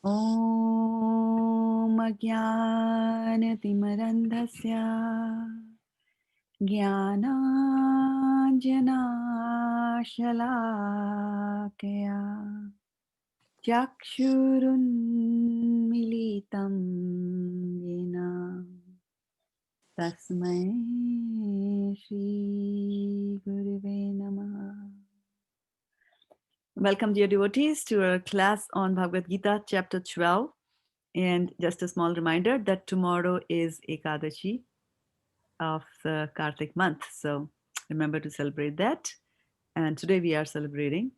Om Ajnanatimirandhasya Jnananjanashalakaya Chakshurunmilitam Yena Tasmai Shri Gurave Namaha. Welcome, dear devotees, to our class on Bhagavad Gita, chapter 12. And just a small reminder that tomorrow is Ekadashi of the Kartik month. So remember to celebrate that. And today we are celebrating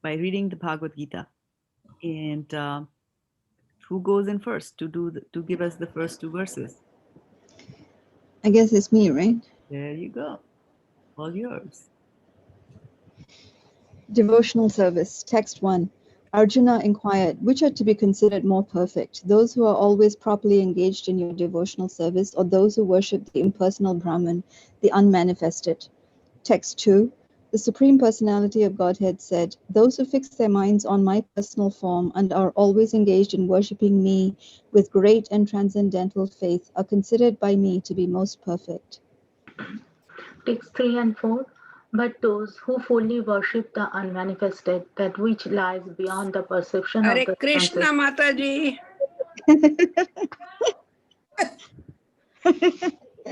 by reading the Bhagavad Gita. And who goes in first to give us the first two verses? I guess it's me, right? There you go. All yours. Devotional service, text 1. Arjuna inquired, which are to be considered more perfect, those who are always properly engaged in your devotional service, or those who worship the impersonal Brahman, the unmanifested? Text 2. The Supreme Personality of Godhead said, those who fix their minds on my personal form and are always engaged in worshipping me with great and transcendental faith are considered by me to be most perfect. Text 3 and 4. But those who fully worship the unmanifested, that which lies beyond the perception Hare of the Krishna senses. Mataji.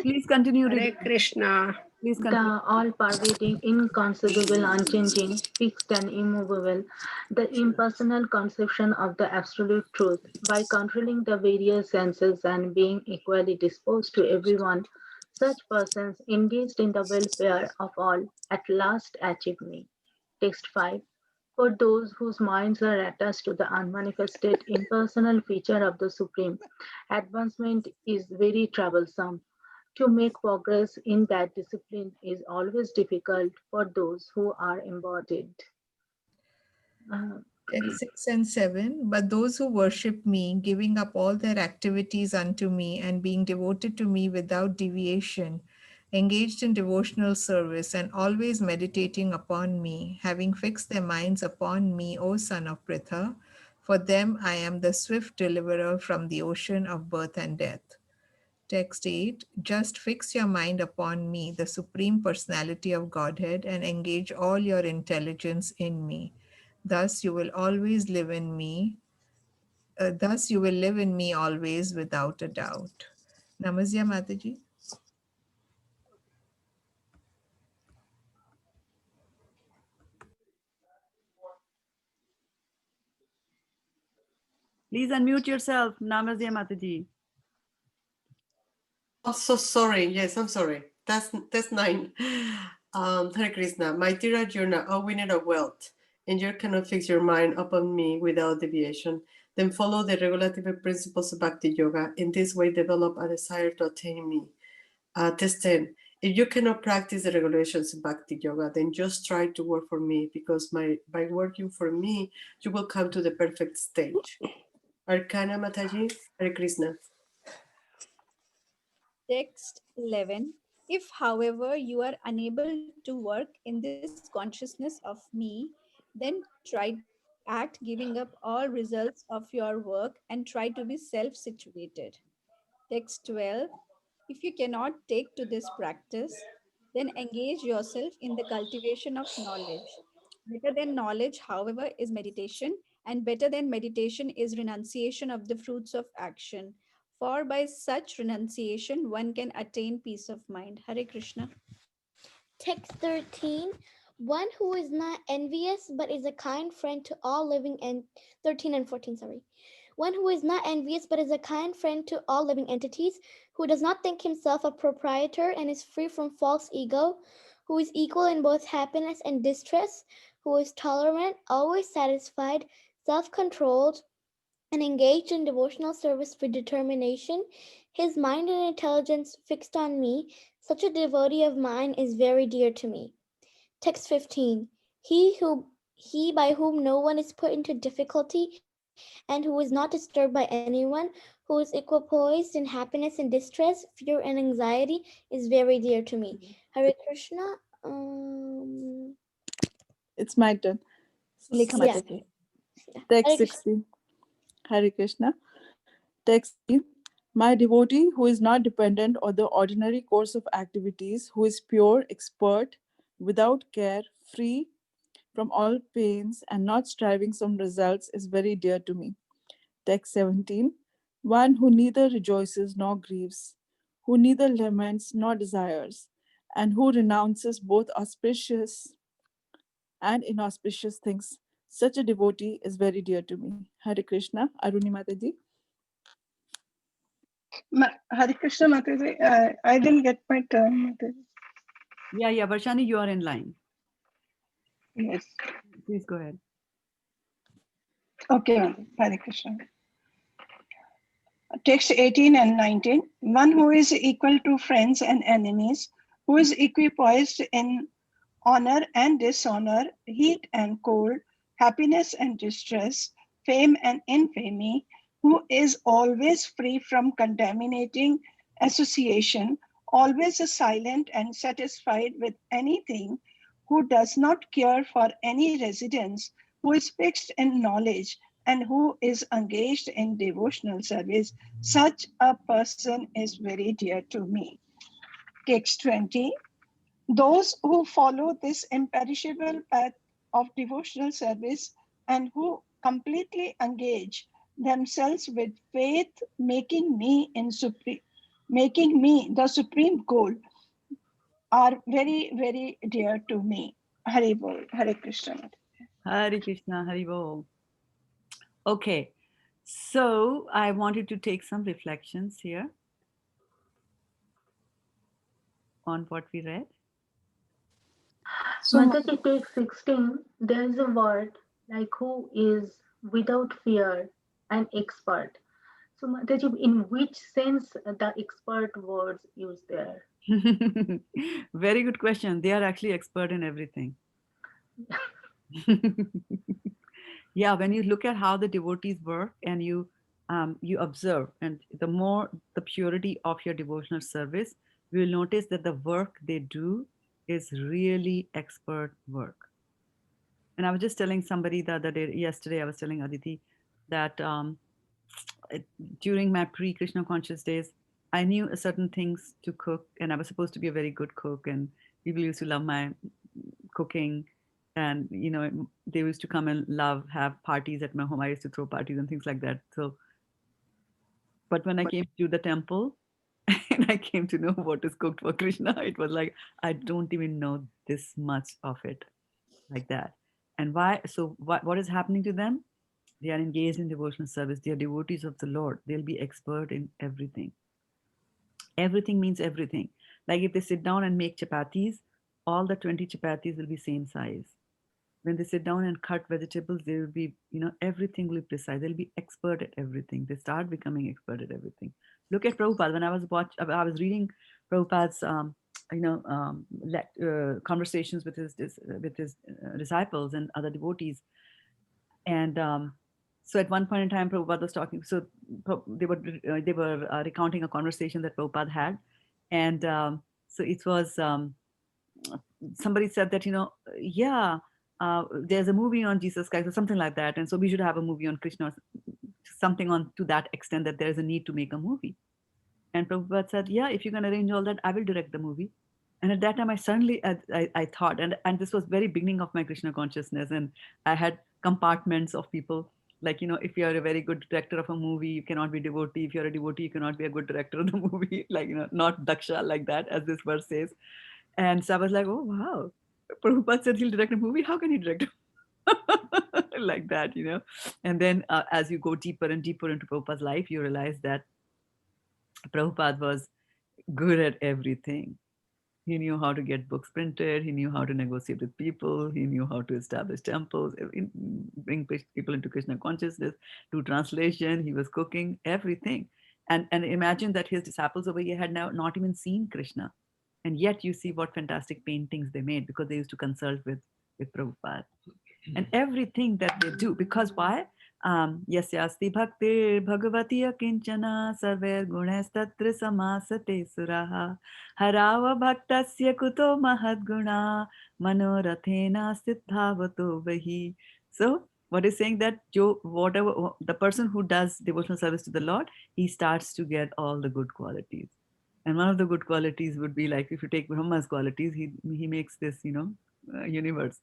Please continue Hare reading. Krishna. Please continue. The all-pervading, inconceivable, unchanging, fixed and immovable, the impersonal conception of the absolute truth, by controlling the various senses and being equally disposed to everyone, such persons engaged in the welfare of all at last achieve me. Text 5. For those whose minds are attached to the unmanifested impersonal feature of the Supreme, advancement is very troublesome. To make progress in that discipline is always difficult for those who are embodied. Text 6 and 7. But those who worship me, giving up all their activities unto me and being devoted to me without deviation, engaged in devotional service and always meditating upon me, having fixed their minds upon me, O son of Pritha, for them I am the swift deliverer from the ocean of birth and death. Text 8. Just fix your mind upon me, the Supreme Personality of Godhead, and engage all your intelligence in me. Thus you will always live in me. Thus you will live in me always without a doubt. Namaste, Mataji. Please unmute yourself. Namaste, Mataji. Oh, so sorry. Yes, I'm sorry. That's 9. Hare Krishna. My dear Arjuna, O winner of wealth, and you cannot fix your mind upon me without deviation. Then follow the regulative principles of Bhakti Yoga. In this way, develop a desire to attain me. Test 10. If you cannot practice the regulations of Bhakti Yoga, then just try to work for me, because by working for me, you will come to the perfect stage. Arcana Mataji, Hare Krishna. Text 11. If, however, you are unable to work in this consciousness of me, then try to act giving up all results of your work and try to be self situated. Text 12. If you cannot take to this practice, then engage yourself in the cultivation of knowledge. Better than knowledge, however, is meditation, and better than meditation is renunciation of the fruits of action. For by such renunciation, one can attain peace of mind. Hare Krishna. Text 13. One who is not envious but is a kind friend to all living, and 13 and 14, sorry. One who is not envious but is a kind friend to all living entities, who does not think himself a proprietor and is free from false ego, who is equal in both happiness and distress, who is tolerant, always satisfied, self-controlled, and engaged in devotional service with determination, his mind and intelligence fixed on me, such a devotee of mine is very dear to me. Text 15. He by whom no one is put into difficulty and who is not disturbed by anyone, who is equipoised in happiness and distress, fear and anxiety, is very dear to me. Hare Krishna. It's my turn. Lekha Yeah. Mataji. Text Hare Krishna. 60. Hare Krishna. Text 60. My devotee who is not dependent on the ordinary course of activities, who is pure, expert, without care, free from all pains, and not striving some results, is very dear to me. Text 17. One who neither rejoices nor grieves, who neither laments nor desires, and who renounces both auspicious and inauspicious things. Such a devotee is very dear to me. Hare Krishna. Aruni Mataji. Hare Krishna Mataji, I didn't get my turn, Mataji. Yeah, Varshani, you are in line. Yes. Please go ahead. Okay, Mataji. Hare Krishna. Text 18 and 19. One who is equal to friends and enemies, who is equipoised in honor and dishonor, heat and cold, happiness and distress, fame and infamy, who is always free from contaminating association, always silent and satisfied with anything, who does not care for any residence, who is fixed in knowledge, and who is engaged in devotional service, such a person is very dear to me. Text 20. Those who follow this imperishable path of devotional service and who completely engage themselves with faith, making me the supreme goal, are very, very dear to me. Hari Bol, Hare Krishna. Hare Krishna, Hari Bol. Okay, so I wanted to take some reflections here on what we read. So, Mataji, take 16. There is a word like who is without fear and expert. So, Mataji, in which sense the expert words used there? Very good question. They are actually expert in everything. Yeah, when you look at how the devotees work and you observe, and the more the purity of your devotional service, you will notice that the work they do is really expert work. And I was just telling somebody the other day, yesterday, I was telling Aditi that during my pre-Krishna conscious days, I knew certain things to cook, and I was supposed to be a very good cook, and people used to love my cooking, and they used to come and have parties at my home. I used to throw parties and things like that. So, but when I came to the temple, and I came to know what is cooked for Krishna, it was like I don't even know this much of it, like that. And why? So, what is happening to them? They are engaged in devotional service. They are devotees of the Lord. They'll be expert in everything. Everything means everything. Like if they sit down and make chapatis, all the 20 chapatis will be same size. When they sit down and cut vegetables, they will be, everything will be precise. They'll be expert at everything. They start becoming expert at everything. Look at Prabhupada. When I was reading Prabhupada's, conversations with his disciples and other devotees, and so at one point in time, Prabhupada was talking. So they were recounting a conversation that Prabhupada had, and so it was somebody said that yeah, there's a movie on Jesus Christ or something like that, and so we should have a movie on Krishna, or something on to that extent, that there is a need to make a movie. And Prabhupada said, yeah, if you can arrange all that, I will direct the movie. And at that time, I thought, and this was very beginning of my Krishna consciousness, and I had compartments of people. Like, if you are a very good director of a movie, you cannot be devotee. If you're a devotee, you cannot be a good director of the movie. Like, not Daksha, like that, as this verse says. And so I was like, oh, wow. Prabhupada said he'll direct a movie. How can he direct like that, And then as you go deeper and deeper into Prabhupada's life, you realize that Prabhupada was good at everything. He knew how to get books printed. He knew how to negotiate with people. He knew how to establish temples, bring people into Krishna consciousness, do translation. He was cooking everything. And imagine that his disciples over here had now not even seen Krishna. And yet you see what fantastic paintings they made, because they used to consult with Prabhupada. And everything that they do, because why? Yasyasti bhaktir bhagavati akinchana sarver gunestatra samasate suraha harava bhaktasya kuto mahad guna manorathena siddhavato vahi. So What is saying that Joe, whatever the person who does devotional service to the Lord, he starts to get all the good qualities. And one of the good qualities would be like if you take Brahma's qualities, he makes this, universe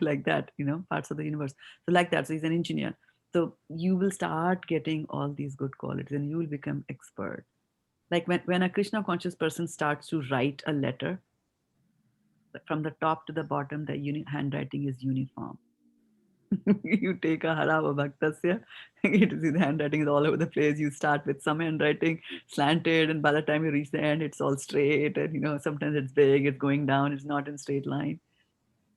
like that, parts of the universe. So like that. So he's an engineer. So you will start getting all these good qualities and you will become expert. Like when a Krishna conscious person starts to write a letter, from the top to the bottom, the handwriting is uniform. You take a Harava Bhaktasya, the handwriting is all over the place. You start with some handwriting slanted, and by the time you reach the end, it's all straight. And sometimes it's big, it's going down, it's not in straight line.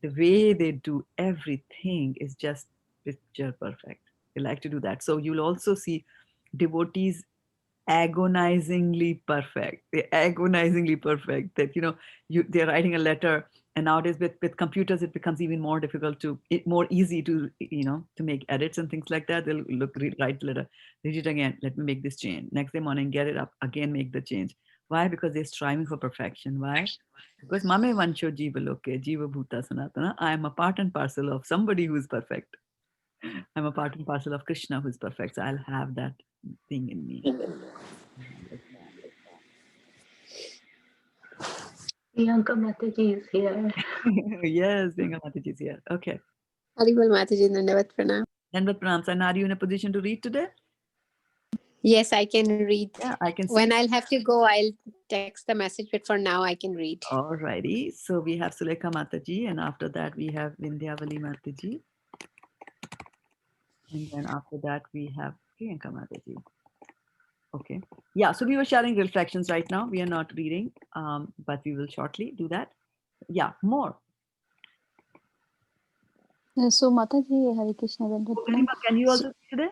The way they do everything is just picture perfect. They like to do that. So you'll also see devotees agonizingly perfect. They're agonizingly perfect. That they're writing a letter, and nowadays with computers it becomes even more difficult more easy to to make edits and things like that. They'll write the letter, read it again. Let me make this change. Next day morning, get it up again, make the change. Why? Because they're striving for perfection. Why? Because Mame Vancho Jiva Loke, Jiva Bhuta Sanatana. I am a part and parcel of somebody who is perfect. I'm a part and parcel of Krishna who is perfect. So I'll have that thing in me. Priyanka Mataji is here. Yes, Venga Mataji is here. Okay. Haribol Mataji, Dandavat Pranam. Dandavat Pranam. And are you in a position to read today? Yes, I can read. Yeah, I can see. When I'll have to go, I'll text the message, but for now I can read. All righty. So we have Sulekha Mataji, and after that we have Vindhyavali Mataji. And then after that we have Priyanka Mataji. Okay. Yeah, so we were sharing reflections right now. We are not reading, but we will shortly do that. Yeah, more. So Mataji, Hare Krishna. Can you also see today?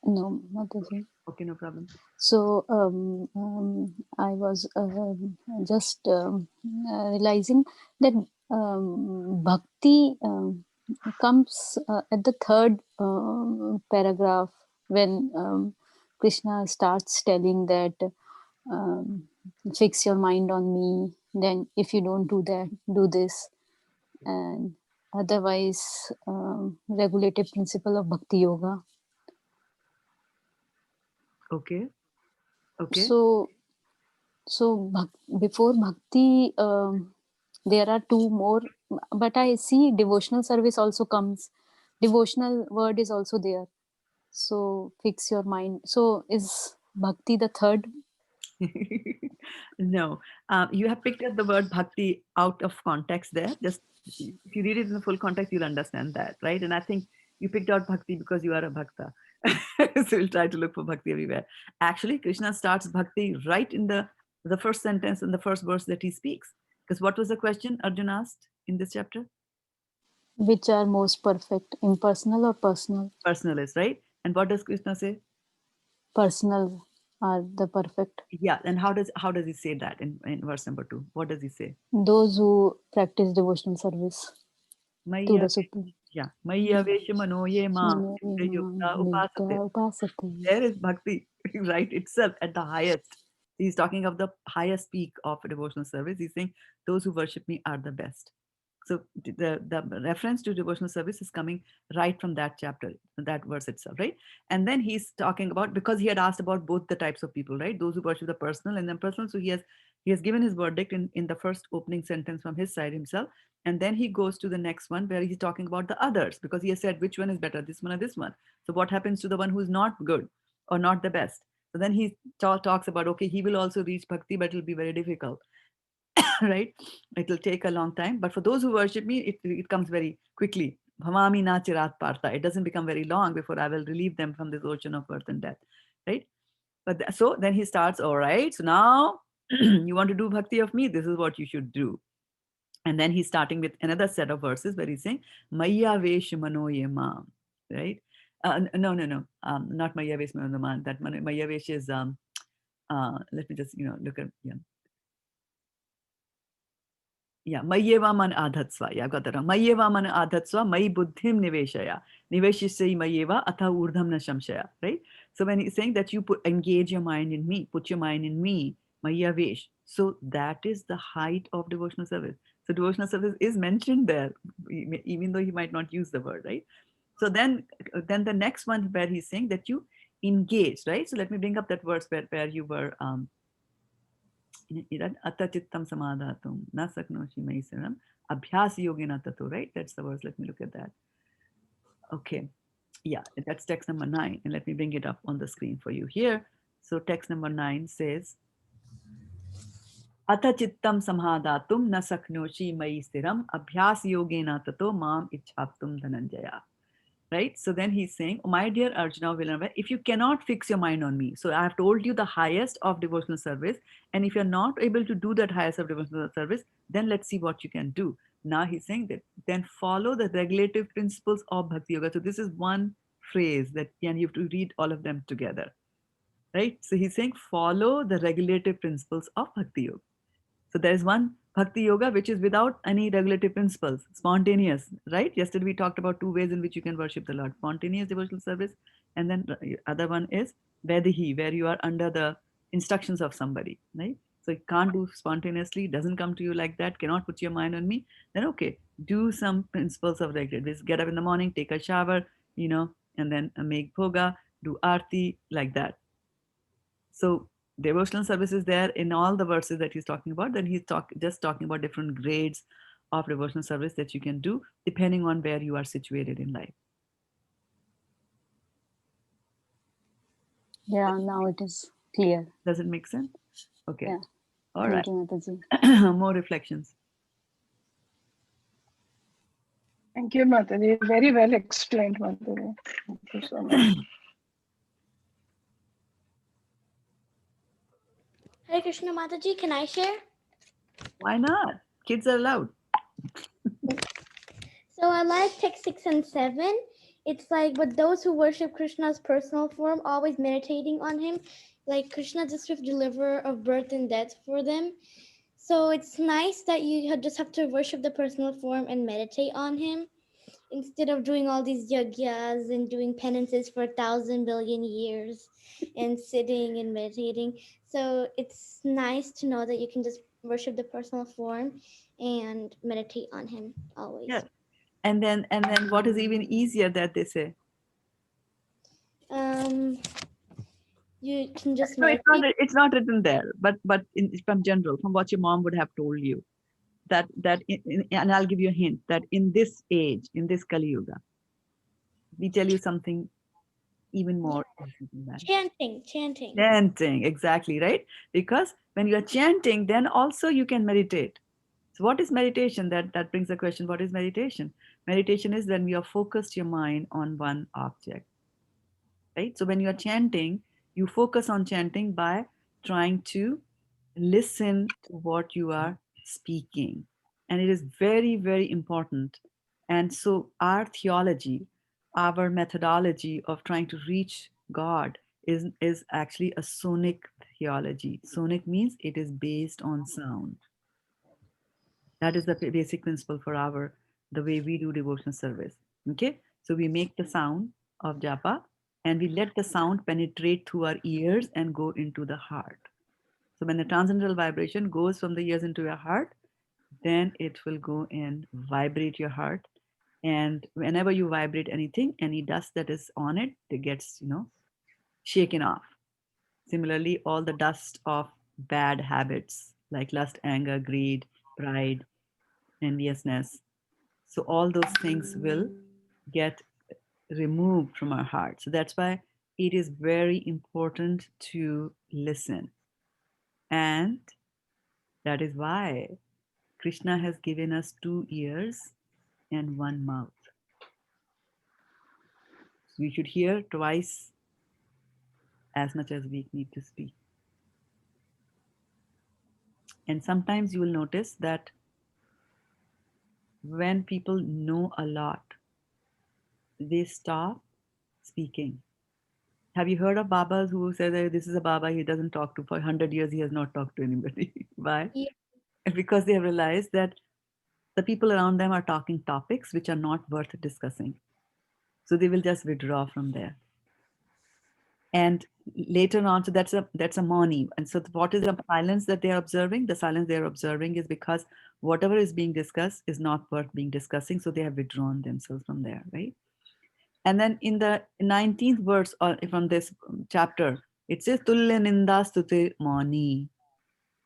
No, Mataji. Okay, no problem. So I was just realizing that bhakti comes at the third paragraph when Krishna starts telling that fix your mind on me. Then if you don't do that, do this. And otherwise, regulative principle of bhakti yoga. Okay. Okay. So before bhakti, there are two more, but I see devotional service also comes. Devotional word is also there. So fix your mind. So is bhakti the third? No, you have picked up the word bhakti out of context there. Just if you read it in the full context, you'll understand that, right? And I think you picked out bhakti because you are a bhakta. So we'll try to look for bhakti everywhere. Actually, Krishna starts bhakti right in the first sentence and the first verse that he speaks. Because what was the question Arjuna asked in this chapter? Which are most perfect, impersonal or personal? Personal is right. And what does Krishna say? Personal are the perfect. Yeah, and how does he say that in verse number 2? What does he say? Those who practice devotional service to the Supreme. Yeah. Maya Veshamano Ye Ma Yukta Upasate. There is bhakti, right? Itself at the highest. He's talking of the highest peak of devotional service. He's saying those who worship me are the best. So the reference to devotional service is coming right from that chapter, that verse itself, right? And then he's talking about, because he had asked about both the types of people, right? Those who worship the personal and then personal. So he has given his verdict in the first opening sentence from his side himself. And then he goes to the next one where he's talking about the others, because he has said which one is better, this one or this one. So what happens to the one who's not good or not the best? So then he talks about, okay, he will also reach bhakti, but it'll be very difficult. Right? It'll take a long time. But for those who worship me, it comes very quickly. Bhamami na chirat partha. It doesn't become very long before I will relieve them from this ocean of birth and death. Right? But so then he starts, all right, so now you want to do bhakti of me, this is what you should do. And then he's starting with another set of verses where he's saying, Maya vesh mano ye mam. Right? No. Not Maya vesh mano man. That Maya vesh is, let me just, look at, yeah. Yeah, Mayeva man adhatsva. Yeah, I've got that wrong. Mayeva man adhatsva, Mai buddhim niveshaya. Niveshisya mayeva atha urdham na shamshaya. Right? So when he's saying that you engage your mind in me, put your mind in me, Maya vesh. So that is the height of devotional service. So devotional service is mentioned there, even though he might not use the word, right? So then the next one where he's saying that you engage, right? So let me bring up that verse where you were atachittam samadhatum na saknoshi maisaram abhyas yogena tato, right? That's the verse. Let me look at that. Okay. Yeah, that's text number 9. And let me bring it up on the screen for you here. So text number 9 says, Atha chittam samhadatum na saknoshi mai stiram abhyas yogena tato mam ichhaptum dhananjaya. Right? So then he's saying, oh, my dear Arjuna, if you cannot fix your mind on me, so I have told you the highest of devotional service, and if you're not able to do that highest of devotional service, then let's see what you can do. Now he's saying that then follow the regulative principles of Bhakti Yoga. So this is one phrase that and you have to read all of them together. Right? So he's saying follow the regulative principles of Bhakti Yoga. So there is one Bhakti Yoga which is without any regulative principles, spontaneous, right? Yesterday we talked about 2 ways in which you can worship the Lord: spontaneous devotional service, and then the other one is Vedahi, where you are under the instructions of somebody, right? So you can't do spontaneously, doesn't come to you like that, cannot put your mind on me, then okay, do some principles of regulative. Just get up in the morning, take a shower, and then make bhoga, do arti, like that. So devotional service is there in all the verses that he's talking about. Then he's just talking about different grades of devotional service that you can do depending on where you are situated in life. Yeah, now it is clear. Does it make sense? Okay. Yeah. All Thank right. you, Mataji. More reflections. Thank you, Mataji. Very well explained, Mataji. Thank you so much. Hare Krishna Mataji, can I share? Why not? Kids are allowed. So I like text 6 and 7. It's like, but those who worship Krishna's personal form, always meditating on him, like Krishna, the swift deliverer of birth and death for them. So it's nice that you just have to worship the personal form and meditate on him instead of doing all these yagyas and doing penances for 1,000 billion years and sitting and meditating. So it's nice to know that you can just worship the personal form and meditate on him always. Yeah. And then what is even easier that they say? You can just No, meditate. it's not written there, but from general, from what your mom would have told you, that and I'll give you a hint that in this age, in this Kali Yuga, we tell you something even more. Chanting, exactly, right? Because when you are chanting, then also you can meditate. So what is meditation? That brings the question, what is meditation? Meditation is when you are focused your mind on one object, right? So when you are chanting, you focus on chanting by trying to listen to what you are speaking. And it is very, very important. And so our theology, our methodology of trying to reach God is actually a sonic theology. Sonic means it is based on sound. That is the basic principle for the way we do devotional service. Okay, so we make the sound of japa and we let the sound penetrate through our ears and go into the heart. So when the transcendental vibration goes from the ears into your heart, then it will go and vibrate your heart. And whenever you vibrate anything, any dust that is on it, it gets, shaken off. Similarly, all the dust of bad habits like lust, anger, greed, pride, enviousness. So all those things will get removed from our heart. So that's why it is very important to listen. And that is why Krishna has given us 2 ears and 1 mouth. We should hear twice as much as we need to speak. And sometimes you will notice that when people know a lot, they stop speaking. Have you heard of Babas who say that this is a Baba he doesn't talk to? For 100 years, he has not talked to anybody. Why? Yeah. Because they have realized that the people around them are talking topics which are not worth discussing. So they will just withdraw from there. And later on, so that's a mani. And so what is the silence that they are observing? The silence they are observing is because whatever is being discussed is not worth being discussing. So they have withdrawn themselves from there, right? And then in the 19th verse from this chapter, it says Tulya Ninda Stuti Mani.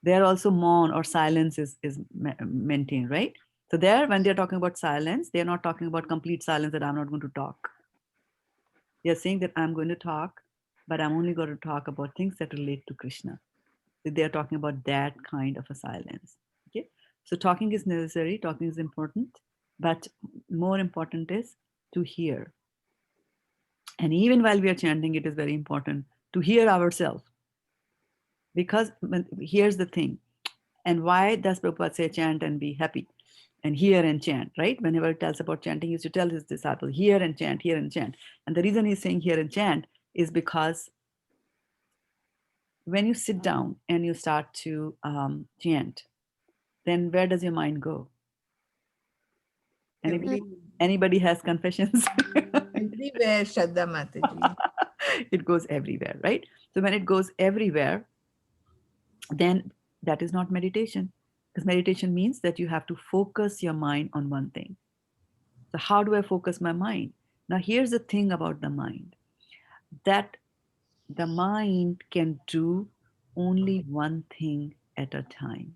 There also maun or silence is maintained, right? So there, when they're talking about silence, they're not talking about complete silence that I'm not going to talk. They're saying that I'm going to talk, but I'm only going to talk about things that relate to Krishna. So they're talking about that kind of a silence. Okay. So talking is necessary, talking is important, but more important is to hear. And even while we are chanting, it is very important to hear ourselves. Because here's the thing. And why does Prabhupada say chant and be happy? And hear and chant, right? Whenever he tells about chanting, he used to tell his disciples, hear and chant, hear and chant. And the reason he's saying hear and chant is because when you sit down and you start to chant, then where does your mind go? Anybody has confessions? Everywhere, Shraddha Mataji. It goes everywhere, right? So when it goes everywhere, then that is not meditation. Because meditation means that you have to focus your mind on one thing. So how do I focus my mind? Now here's the thing about the mind, that the mind can do only one thing at a time.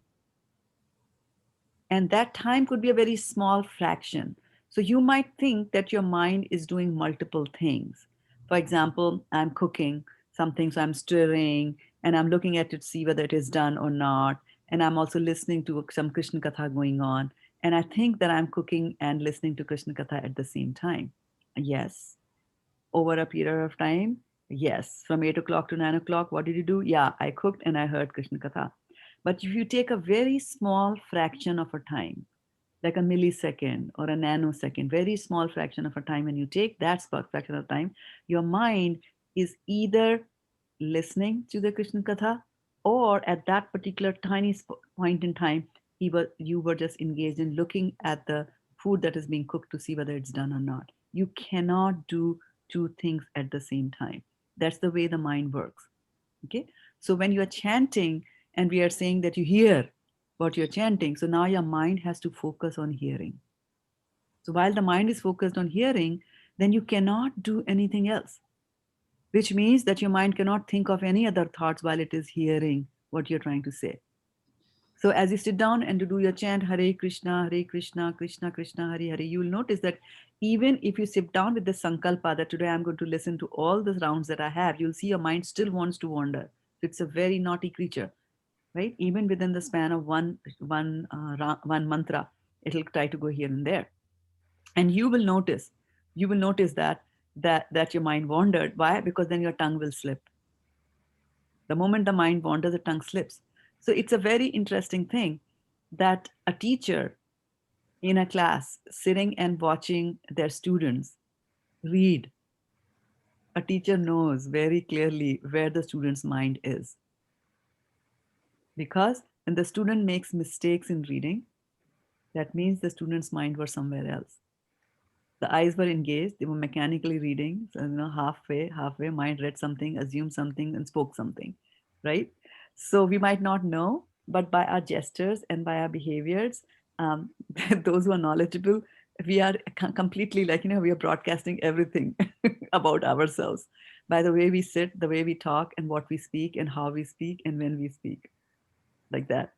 And that time could be a very small fraction. So you might think that your mind is doing multiple things. For example, I'm cooking something, so I'm stirring and I'm looking at it to see whether it is done or not. And I'm also listening to some Krishna Katha going on. And I think that I'm cooking and listening to Krishna Katha at the same time. Yes. Over a period of time, yes. From 8 o'clock to 9 o'clock, what did you do? Yeah, I cooked and I heard Krishna Katha. But if you take a very small fraction of a time, like a millisecond or a nanosecond, very small fraction of a time, when you take that fraction of time, your mind is either listening to the Krishna Katha, or at that particular tiny point in time, you were just engaged in looking at the food that is being cooked to see whether it's done or not. You cannot do two things at the same time. That's the way the mind works. Okay. So when you are chanting and we are saying that you hear what you're chanting, so now your mind has to focus on hearing. So while the mind is focused on hearing, then you cannot do anything else, which means that your mind cannot think of any other thoughts while it is hearing what you're trying to say. So as you sit down and to do your chant, Hare Krishna, Krishna Krishna, Hare Hare, you will notice that even if you sit down with the sankalpa that today I'm going to listen to all the rounds that I have, you'll see your mind still wants to wander. So it's a very naughty creature, right? Even within the span of one mantra, it'll try to go here and there. And you will notice that your mind wandered. Why? Because then your tongue will slip. The moment the mind wanders, the tongue slips. So it's a very interesting thing that a teacher in a class sitting and watching their students read, a teacher knows very clearly where the student's mind is. Because when the student makes mistakes in reading, that means the student's mind was somewhere else. The eyes were engaged, they were mechanically reading, so, halfway, mind read something, assumed something, and spoke something, right? So we might not know, but by our gestures and by our behaviors, those who are knowledgeable, we are completely like, we are broadcasting everything about ourselves by the way we sit, the way we talk, and what we speak, and how we speak, and when we speak, like that,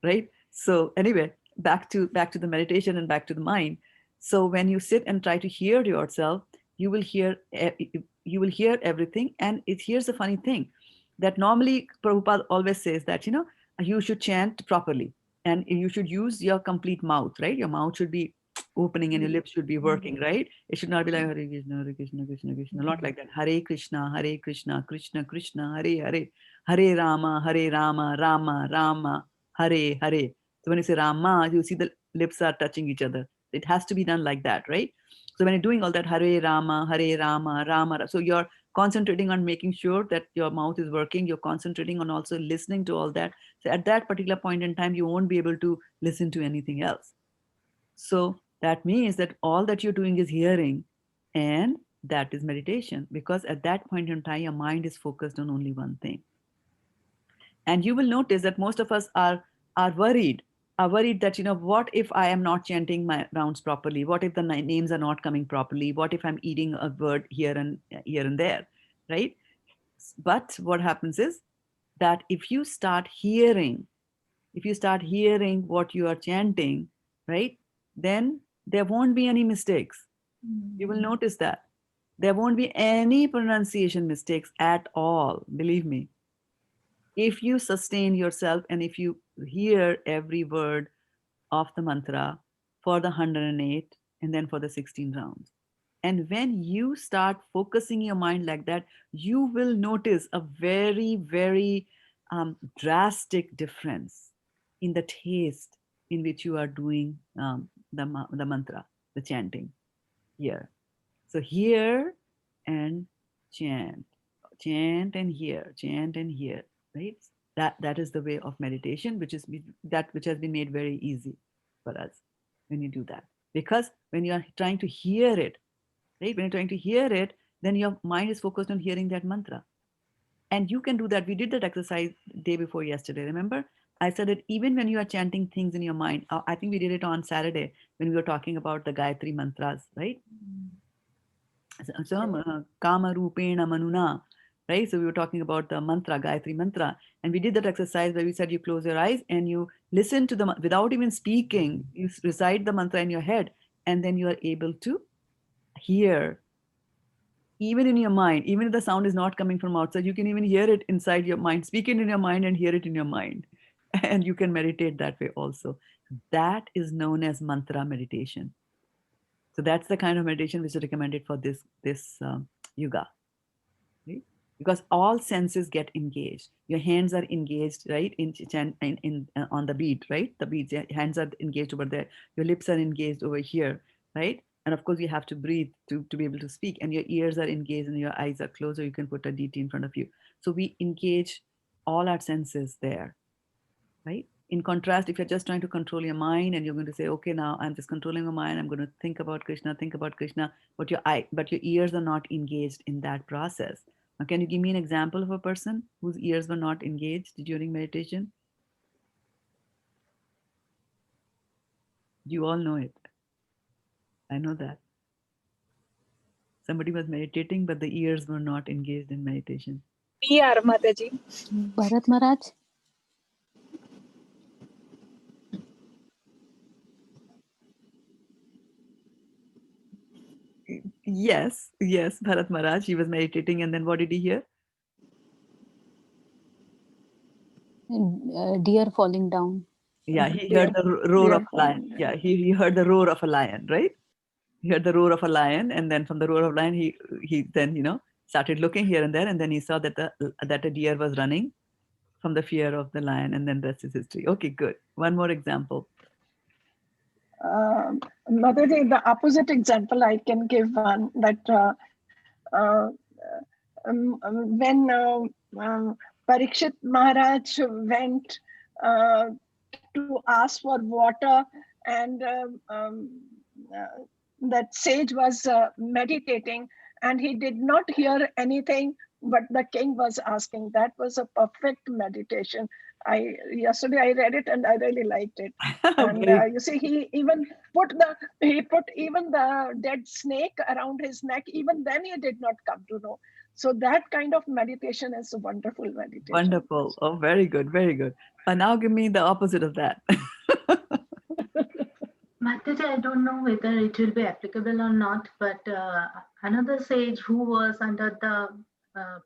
right? So anyway, back to the meditation and back to the mind. So when you sit and try to hear yourself, you will hear everything. And here's the funny thing, that normally Prabhupada always says that you should chant properly and you should use your complete mouth, right? Your mouth should be opening and your lips should be working, right? It should not be like Hare Krishna, Hare Krishna, Krishna Krishna, not like that. Hare Krishna, Krishna Krishna, Hare Hare, Hare Rama, Rama Rama, Hare Hare. So when you say Rama, you see the lips are touching each other. It has to be done like that, right? So when you're doing all that, Hare Rama, Rama, so you're concentrating on making sure that your mouth is working. You're concentrating on also listening to all that. So at that particular point in time, you won't be able to listen to anything else. So that means that all that you're doing is hearing, and that is meditation, because at that point in time, your mind is focused on only one thing. And you will notice that most of us are worried are worried that, what if I am not chanting my rounds properly? What if the names are not coming properly? What if I'm eating a word here and there, right? But what happens is that if you start hearing what you are chanting, right, then there won't be any mistakes. You will notice that there won't be any pronunciation mistakes at all, believe me, if you sustain yourself and if you hear every word of the mantra for the 108 and then for the 16 rounds. And when you start focusing your mind like that, you will notice a very, very drastic difference in the taste in which you are doing the mantra, the chanting here. So hear and chant, chant and hear, chant and hear, right? That is the way of meditation, which has been made very easy for us when you do that. Because when you are trying to hear it, right? When you're trying to hear it, then your mind is focused on hearing that mantra. And you can do that. We did that exercise day before yesterday. Remember? I said that even when you are chanting things in your mind, I think we did it on Saturday when we were talking about the Gayatri mantras, right? So, Kama Rupena Manuna, right? So we were talking about the mantra, Gayatri mantra. And we did that exercise where we said you close your eyes and you listen to without even speaking, you recite the mantra in your head, and then you are able to hear even in your mind, even if the sound is not coming from outside, you can even hear it inside your mind. Speak it in your mind and hear it in your mind. And you can meditate that way also. That is known as mantra meditation. So that's the kind of meditation which is recommended for this yoga, right? Because all senses get engaged. Your hands are engaged, right, on the beat, right? The beats, your hands are engaged over there. Your lips are engaged over here, right? And of course, you have to breathe to be able to speak. And your ears are engaged and your eyes are closed, or you can put a DT in front of you. So we engage all our senses there, right? In contrast, if you're just trying to control your mind and you're going to say, okay, now I'm just controlling my mind, I'm going to think about Krishna, but your ears are not engaged in that process. Now, can you give me an example of a person whose ears were not engaged during meditation? You all know it. I know that. Somebody was meditating, but the ears were not engaged in meditation. PR Mataji. Bharat Maharaj. Yes, Bharat Maharaj, he was meditating, and then what did he hear? Deer falling down. Yeah, he heard the roar of a lion. Yeah, he heard the roar of a lion, right? He heard the roar of a lion, and then from the roar of a lion, he then started looking here and there, and then he saw that a deer was running from the fear of the lion, and then rest is history. Okay, good. One more example. Mataji, the opposite example I can give one that when Parikshit Maharaj went to ask for water, and that sage was meditating, and he did not hear anything but the king was asking. That was a perfect meditation. Yesterday I read it and I really liked it. And you see, he put even the dead snake around his neck. Even then, he did not come to know. So that kind of meditation is a wonderful meditation. Wonderful. Oh, very good, very good. And now give me the opposite of that. Mataji, I don't know whether it will be applicable or not, but another sage who was under the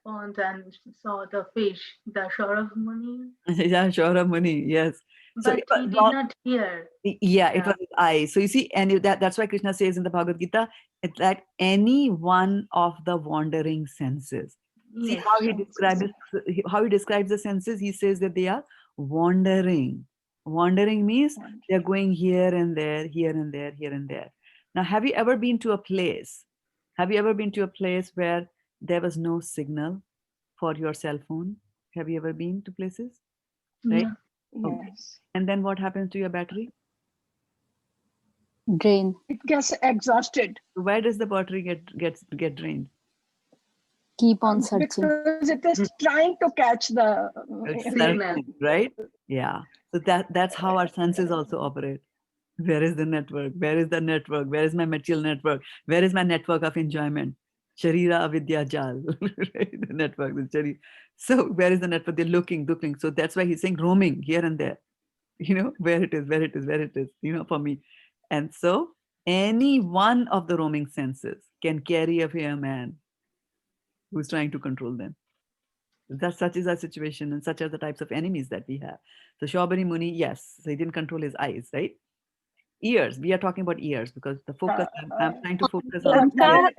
pond and saw the fish, the Shaurav Muni. Yeah, Shaurav Muni, yes. But he did not hear. Yeah, it was his eyes. So you see, and that's why Krishna says in the Bhagavad Gita, it's like any one of the wandering senses. See how he describes the senses. He says that they are wandering. Wandering means they're going here and there, here and there, here and there. Now, have you ever been to a place? Have you ever been to a place where there was no signal for your cell phone? Have you ever been to places? Right? Yeah. Okay. Yes. And then what happens to your battery? Drain. It gets exhausted. Where does the battery get drained? Keep on searching. because it is trying to catch the It's Signal. searching, right? Yeah. So that's how our senses also operate. Where is the network? Where is the network? Where is my material network? Where is my network of enjoyment? Sharira avidya jal, right? The network. So where is the network? They're looking. So that's why he's saying roaming here and there. Where it is, for me. And so any one of the roaming senses can carry away a man who's trying to control them. Such is our situation, and such are the types of enemies that we have. So Shobani Muni, yes, so he didn't control his eyes, right? Ears, we are talking about ears because the focus, I'm trying to focus on ears.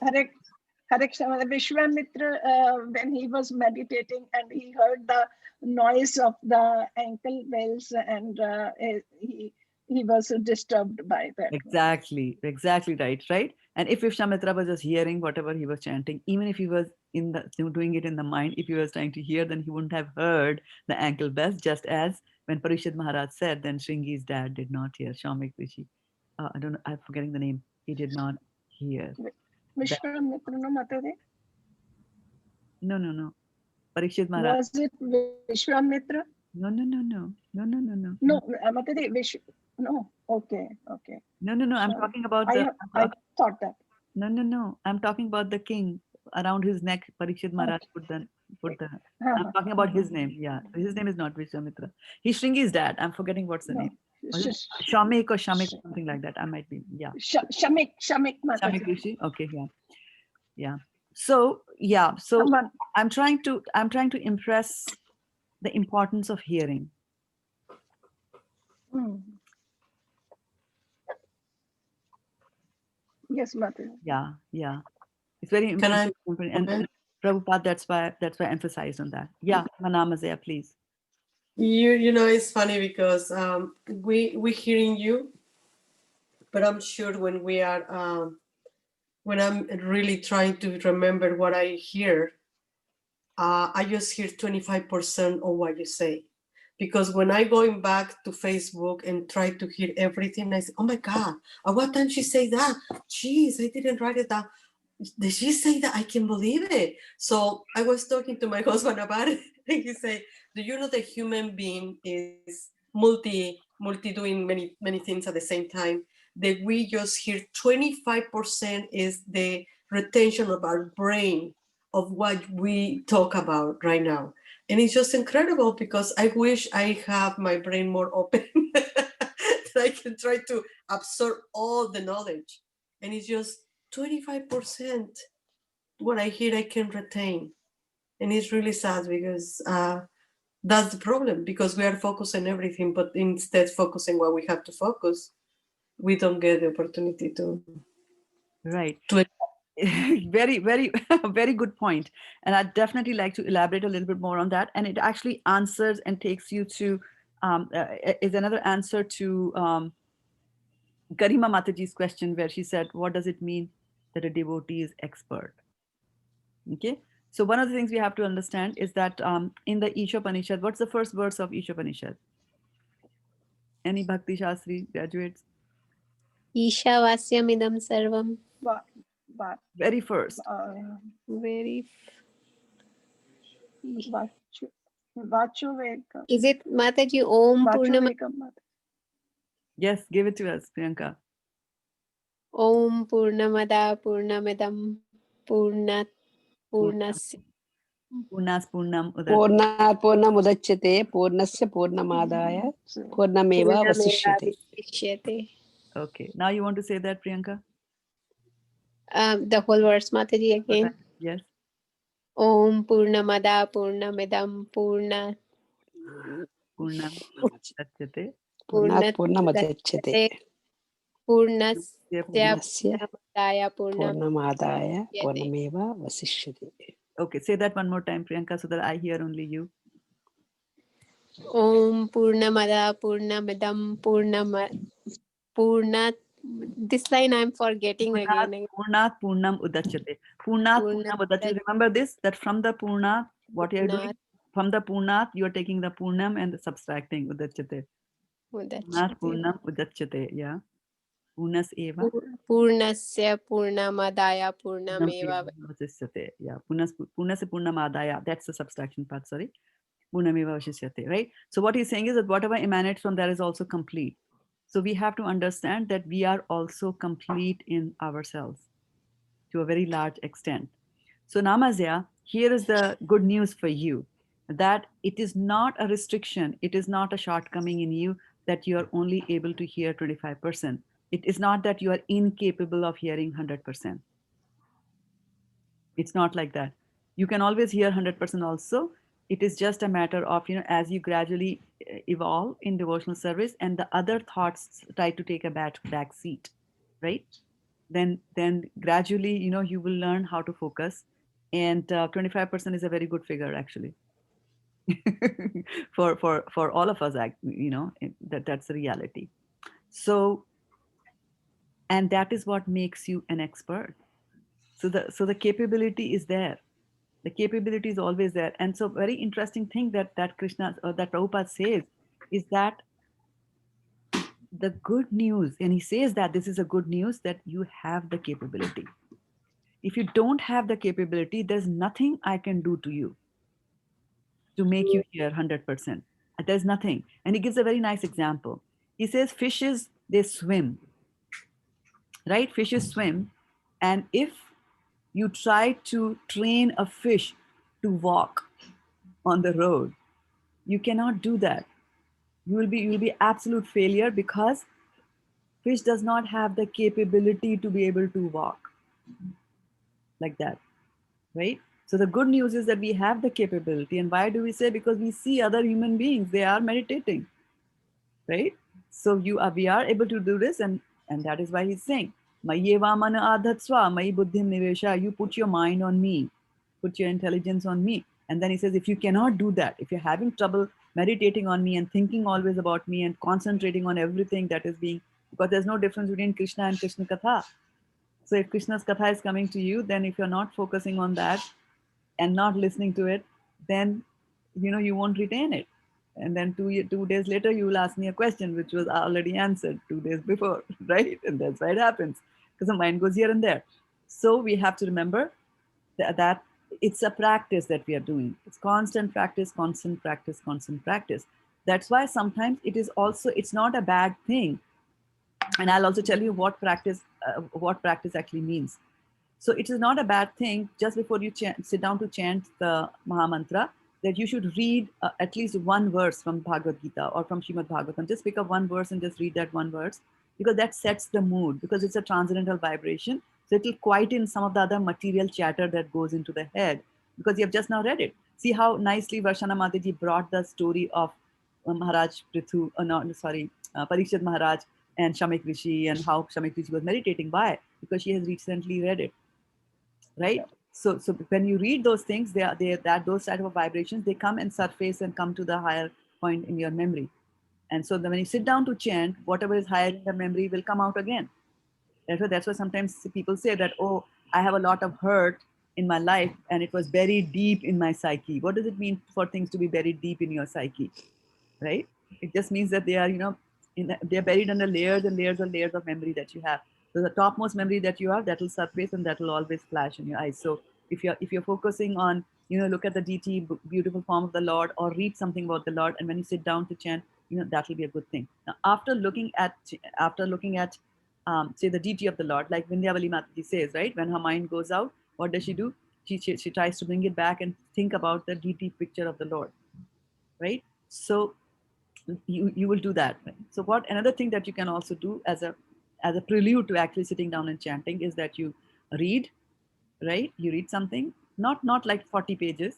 Hare Krishna, Vishwamitra, when he was meditating and he heard the noise of the ankle bells, and he was disturbed by that. Exactly right. And if Vishwamitra was just hearing whatever he was chanting, even if he was doing it in the mind, if he was trying to hear, then he wouldn't have heard the ankle bells, just as when Parishad Maharaj said, then Shringi's dad did not hear. Shamik Rishi, I don't know, I'm forgetting the name. He did not hear. Vishwamitra, no, Mataji? No. Parikshit Maharaj. Was it Vishwamitra? No. No, Mataji, no. Okay. No. I'm talking about I thought that. No. I'm talking about the king. Around his neck, Parikshit Maharaj put the. I'm talking about his name. Yeah, his name is not Vishwamitra. He's Shringi's dad. I'm forgetting what's the name. Shamik or Shamik, something like that. I might be. Yeah. Shamik Mataji. Rishi. Okay. Yeah. So I'm trying to impress the importance of hearing. Yes, Mataji. Yeah. It's very important. And Prabhupada, that's why I emphasized on that. Yeah, Manamazaya, please. It's funny because we're hearing you, but I'm sure when we are when I'm really trying to remember what I hear, I just hear 25% of what you say. Because when I going back to Facebook and try to hear everything, I say, oh my God, at what time she say that? Jeez, I didn't write it down. Did she say that? I can't believe it. So I was talking to my husband about it. And he said, do you know the human being is multi doing many things at the same time? That we just hear 25% is the retention of our brain of what we talk about right now. And it's just incredible because I wish I have my brain more open that I can try to absorb all the knowledge. And it's just 25% what I hear I can retain. And it's really sad because that's the problem, because we are focusing on everything, but instead focusing what we have to focus, we don't get the opportunity to. Right. Very, very, very good point. And I'd definitely like to elaborate a little bit more on that. And it actually answers and takes you to, is another answer to Garima Mataji's question, where she said, what does it mean that a devotee is expert? Okay. So one of the things we have to understand is that in the Ishopanishad, what's the first verse of Ishopanishad? Any Bhakti Shastri graduates? Ishavasyam idam sarvam. Very first. Is it Mataji Om Purnama? Yes, give it to us, Priyanka. Om Purnamada Purnamidam Purnat Purnasya. Purnam Purnamudachyate Purnasya Purnamadaya Purnameva Vasishyate. Okay. Now you want to say that, Priyanka? The whole verse, Mataji, again. Okay. Yes. Om Purnamada Purnamidam Purnam Udachyate. Purnamadachyate Purnasya Purnamadaya Purnamadaya Purnameva Vasishyate. Okay, say that one more time, Priyanka, so that I hear only you. Om Purnamada Purnamidam Purnat. This line I'm forgetting again. Purnat Purnam Udachyate. Purnat Purnam Udachyate. Remember this, that from the Purnat, what you are doing? From the Purnat, you are taking the Purnam and subtracting Udachyate. Purnat Purnam Udachyate. Yeah. Punas eva. Purnasya Purnamadaya Purnam Purnameva. eva vasishyate. Yeah, punasya purnamadaya. That's the subtraction part, sorry. Purnameva vasishyate, right? So what he's saying is that whatever emanates from there is also complete. So we have to understand that we are also complete in ourselves to a very large extent. So Namasya, here is the good news for you, that it is not a restriction, it is not a shortcoming in you that you are only able to hear 25%. It is not that you are incapable of hearing 100%. It's not like that. You can always hear 100% also. It is just a matter of, as you gradually evolve in devotional service and the other thoughts try to take a back seat, right? Then gradually, you will learn how to focus. And 25% is a very good figure, actually. For all of us, that's the reality. So, and that is what makes you an expert. So the capability is there. The capability is always there. And so very interesting thing that Krishna or that Prabhupada says is that the good news, and he says that this is a good news, that you have the capability. If you don't have the capability, there's nothing I can do to you to make you hear 100%. There's nothing. And he gives a very nice example. He says fishes, they swim, right? Fishes swim. And if you try to train a fish to walk on the road, you cannot do that. You will be absolute failure, because fish does not have the capability to be able to walk like that, right? So the good news is that we have the capability. And why do we say? Because we see other human beings, they are meditating, right? So we are able to do this, and that is why he's saying, Mayeva mana adhatsva, Mayi buddhim nivesha, you put your mind on me, put your intelligence on me. And then he says, if you cannot do that, if you're having trouble meditating on me and thinking always about me and concentrating on everything that is being, because there's no difference between Krishna and Krishna Katha. So if Krishna's Katha is coming to you, then if you're not focusing on that and not listening to it, then you won't retain it. And then 2 days later, you will ask me a question which was already answered 2 days before, right? And that's why it happens, because the mind goes here and there. So we have to remember that it's a practice that we are doing. It's constant practice, constant practice, constant practice. That's why sometimes it's not a bad thing. And I'll also tell you what practice actually means. So it is not a bad thing just before you sit down to chant the Mahamantra that you should read at least one verse from Bhagavad Gita or from Srimad Bhagavatam. Just pick up one verse and just read that one verse, because that sets the mood, because it's a transcendental vibration. So it will quieten some of the other material chatter that goes into the head, because you have just now read it. See how nicely Varshana Mataji brought the story of Maharaj Prithu, Parikshit Maharaj and Shamik Rishi, and how Shamik Rishi was meditating. Why? Because she has recently read it, right? So when you read those things, those type of vibrations, they come and surface and come to the higher point in your memory. And so when you sit down to chant, whatever is higher in the memory will come out again. That's why sometimes people say that, oh, I have a lot of hurt in my life and it was buried deep in my psyche. What does it mean for things to be buried deep in your psyche, right? It just means that they are, they're buried under layers and layers and layers of memory that you have. So the topmost memory that you have, that will surface and that will always flash in your eyes. So if you're focusing on, look at the DT, beautiful form of the Lord, or read something about the Lord, and when you sit down to chant, that will be a good thing. Now, after looking at say the DT of the Lord, like Vindhyavali Mataji says, right? When her mind goes out, what does she do? She tries to bring it back and think about the DT picture of the Lord, right? So you will do that. So another thing that you can also do as a prelude to actually sitting down and chanting is that you read, right? You read something, not like 40 pages,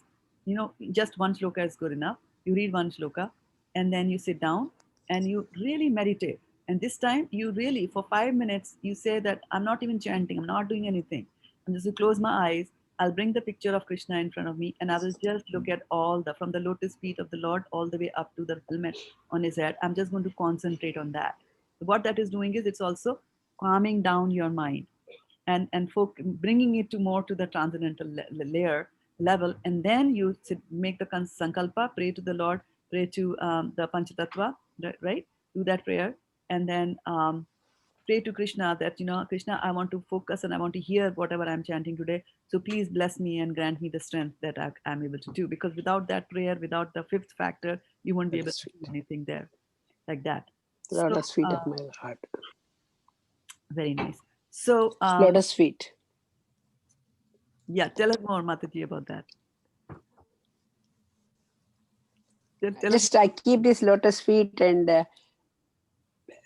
just one shloka is good enough. You read one shloka and then you sit down and you really meditate. And this time you really, for 5 minutes, you say that I'm not even chanting, I'm not doing anything. I'm just to close my eyes. I'll bring the picture of Krishna in front of me and I will just look at from the lotus feet of the Lord all the way up to the helmet on his head. I'm just going to concentrate on that. So what that is doing is it's also calming down your mind and bringing it to more to the transcendental level. And then you make the sankalpa, pray to the Lord, pray to the Panchatattva, right? Do that prayer. And then pray to Krishna that, Krishna, I want to focus and I want to hear whatever I'm chanting today. So please bless me and grant me the strength that I'm able to do. Because without that prayer, without the fifth factor, you won't be able Lotus to do feet. anything there like that. So, Lotus feet of my heart. very nice. So, Lotus feet. yeah, tell us more, Mataji, about that. Tell us. Just I keep this lotus feet, and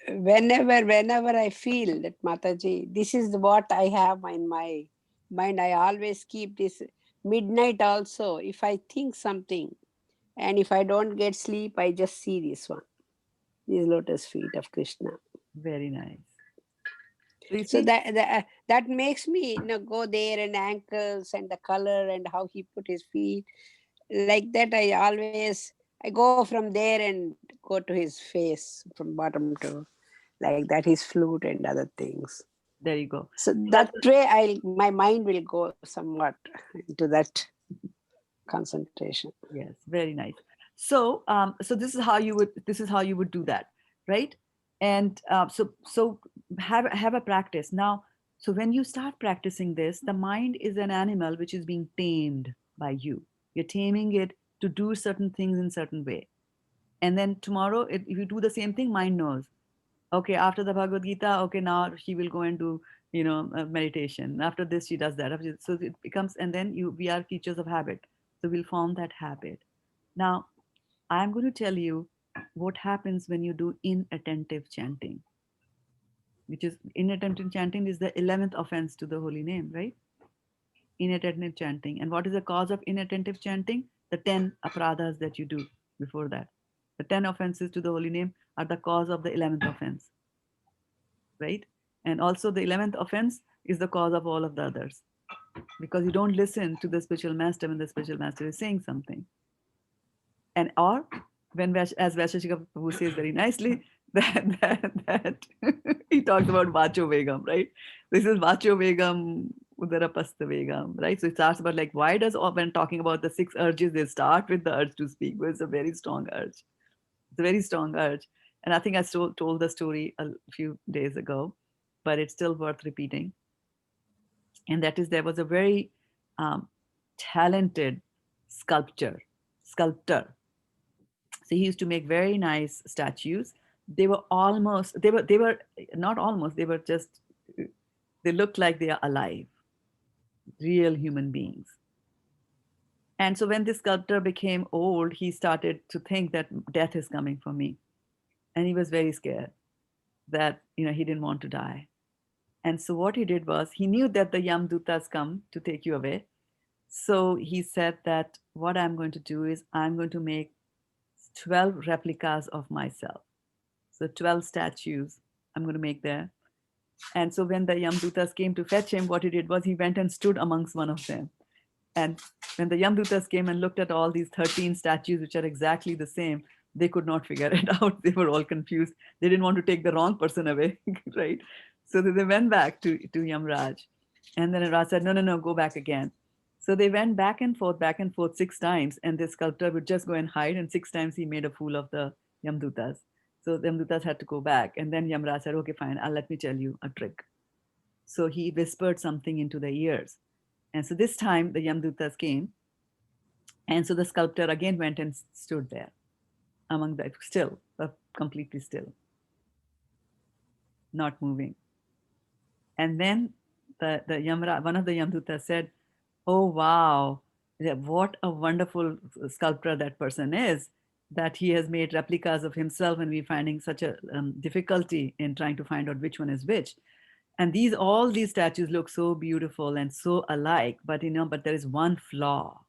whenever I feel that, Mataji, this is what I have in my mind. I always keep this midnight also. If I think something and if I don't get sleep, I just see this one, these lotus feet of Krishna. Very nice. So, So that makes me go there, and ankles and the color and how he put his feet. Like that, I go from there and go to his face from bottom to like that, his flute and other things. there you go. So that way my mind will go somewhat into that concentration. Yes, very nice. So, so this is how you would do that, right? And so have a practice now. So when you start practicing this, the mind is an animal which is being tamed by you. You're taming it to do certain things in certain way. And then tomorrow, if you do the same thing, mind knows. Okay, after the Bhagavad Gita, okay, now she will go and do, meditation. After this, she does that. So it becomes, and then we are creatures of habit. So we'll form that habit. Now, I'm going to tell you what happens when you do inattentive chanting, which is inattentive chanting is the 11th offense to the holy name, right? Inattentive chanting. And what is the cause of inattentive chanting? The 10 apradhas that you do before that. The 10 offenses to the holy name are the cause of the 11th offense, right? And also the 11th offense is the cause of all of the others, because you don't listen to the spiritual master when the spiritual master is saying something. And or when as Vaisheshika Prabhu says very nicely, that he talks about Vacho Vegam, right? This is Vacho Vegam, Udarapasta Vegam, right? So it starts about like, why does, when talking about the 6 urges, they start with the urge to speak? Well, it's a very strong urge. It's a very strong urge. And I think I told the story a few days ago, but it's still worth repeating. And that is, there was a very talented sculptor. So he used to make very nice statues. They were not almost, they were just, they looked like they are alive, real human beings. And so when this sculptor became old, he started to think that death is coming for me. And he was very scared that, he didn't want to die. And so what he did was, he knew that the Yamdutas come to take you away. So he said that what I'm going to do is I'm going to make 12 replicas of myself. So 12 statues I'm going to make there. And so when the Yamdutas came to fetch him, what he did was he went and stood amongst one of them. And when the Yamdutas came and looked at all these 13 statues, which are exactly the same, they could not figure it out. They were all confused. They didn't want to take the wrong person away, right? So they went back to Yamraj. And then Raj said, no, go back again. So they went back and forth 6 times. And the sculptor would just go and hide. And 6 times he made a fool of the Yamdutas. So the Yamdutas had to go back. And then Yamraj said, okay, fine, let me tell you a trick. So he whispered something into their ears. And so this time the Yamdutas came. And so the sculptor again went and stood there among them, still, completely still, not moving. And then one of the Yamdutas said, oh, wow, what a wonderful sculptor that person is, that he has made replicas of himself, and we're finding such a difficulty in trying to find out which one is which. And all these statues look so beautiful and so alike, but there is one flaw.